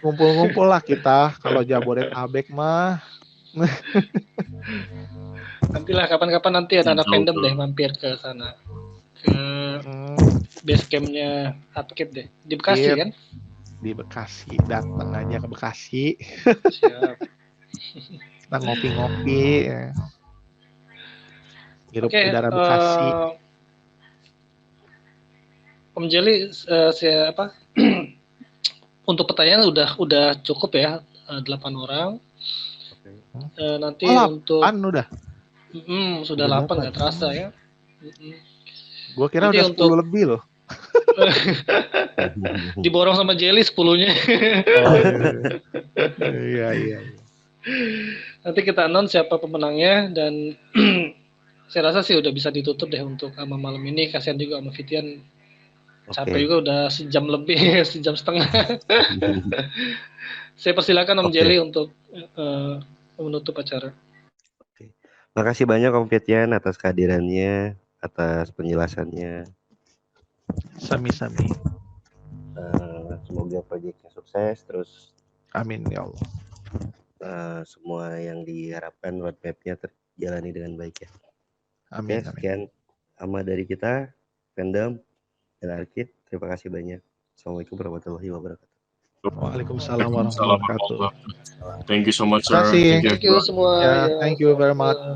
Ngumpul-ngumpul lah kita kalau Jabodetabek mah. Nantilah kapan-kapan nanti ada anak fandom deh mampir ke sana. Ke base campnya Hardcap deh. Di Bekasi kan? Di Bekasi. Datang aja ke Bekasi. Siap. Kita ngopi-ngopi ya. Hirup udara Bekasi. Om Jelly, untuk pertanyaan udah cukup ya, 8 orang. Nanti untuk udah. Sudah 8 nggak terasa ya. Gua kira udah 10 lebih loh. Diborong sama Jelly 10-nya. Iya. Nanti kita announce siapa pemenangnya dan saya rasa sih udah bisa ditutup deh untuk malam ini. Kasihan juga sama Fitian. Capek juga udah sejam lebih, sejam setengah. Saya persilakan Om Jelly untuk menutup acara. Makasih banyak Om Fitian atas kehadirannya, atas penjelasannya. Sami-sami. Semoga proyeknya sukses terus. Amin ya Allah. Semua yang diharapkan roadmap-nya terjalani dengan baik ya. Amin. Sekian ama dari kita, fandom dan Arkid. Terima kasih banyak. Assalamualaikum warahmatullahi wabarakatuh. Waalaikumsalam warahmatullahi wabarakatuh. Thank you so much, sir. Terima kasih. Thank you semua. Thank you very much.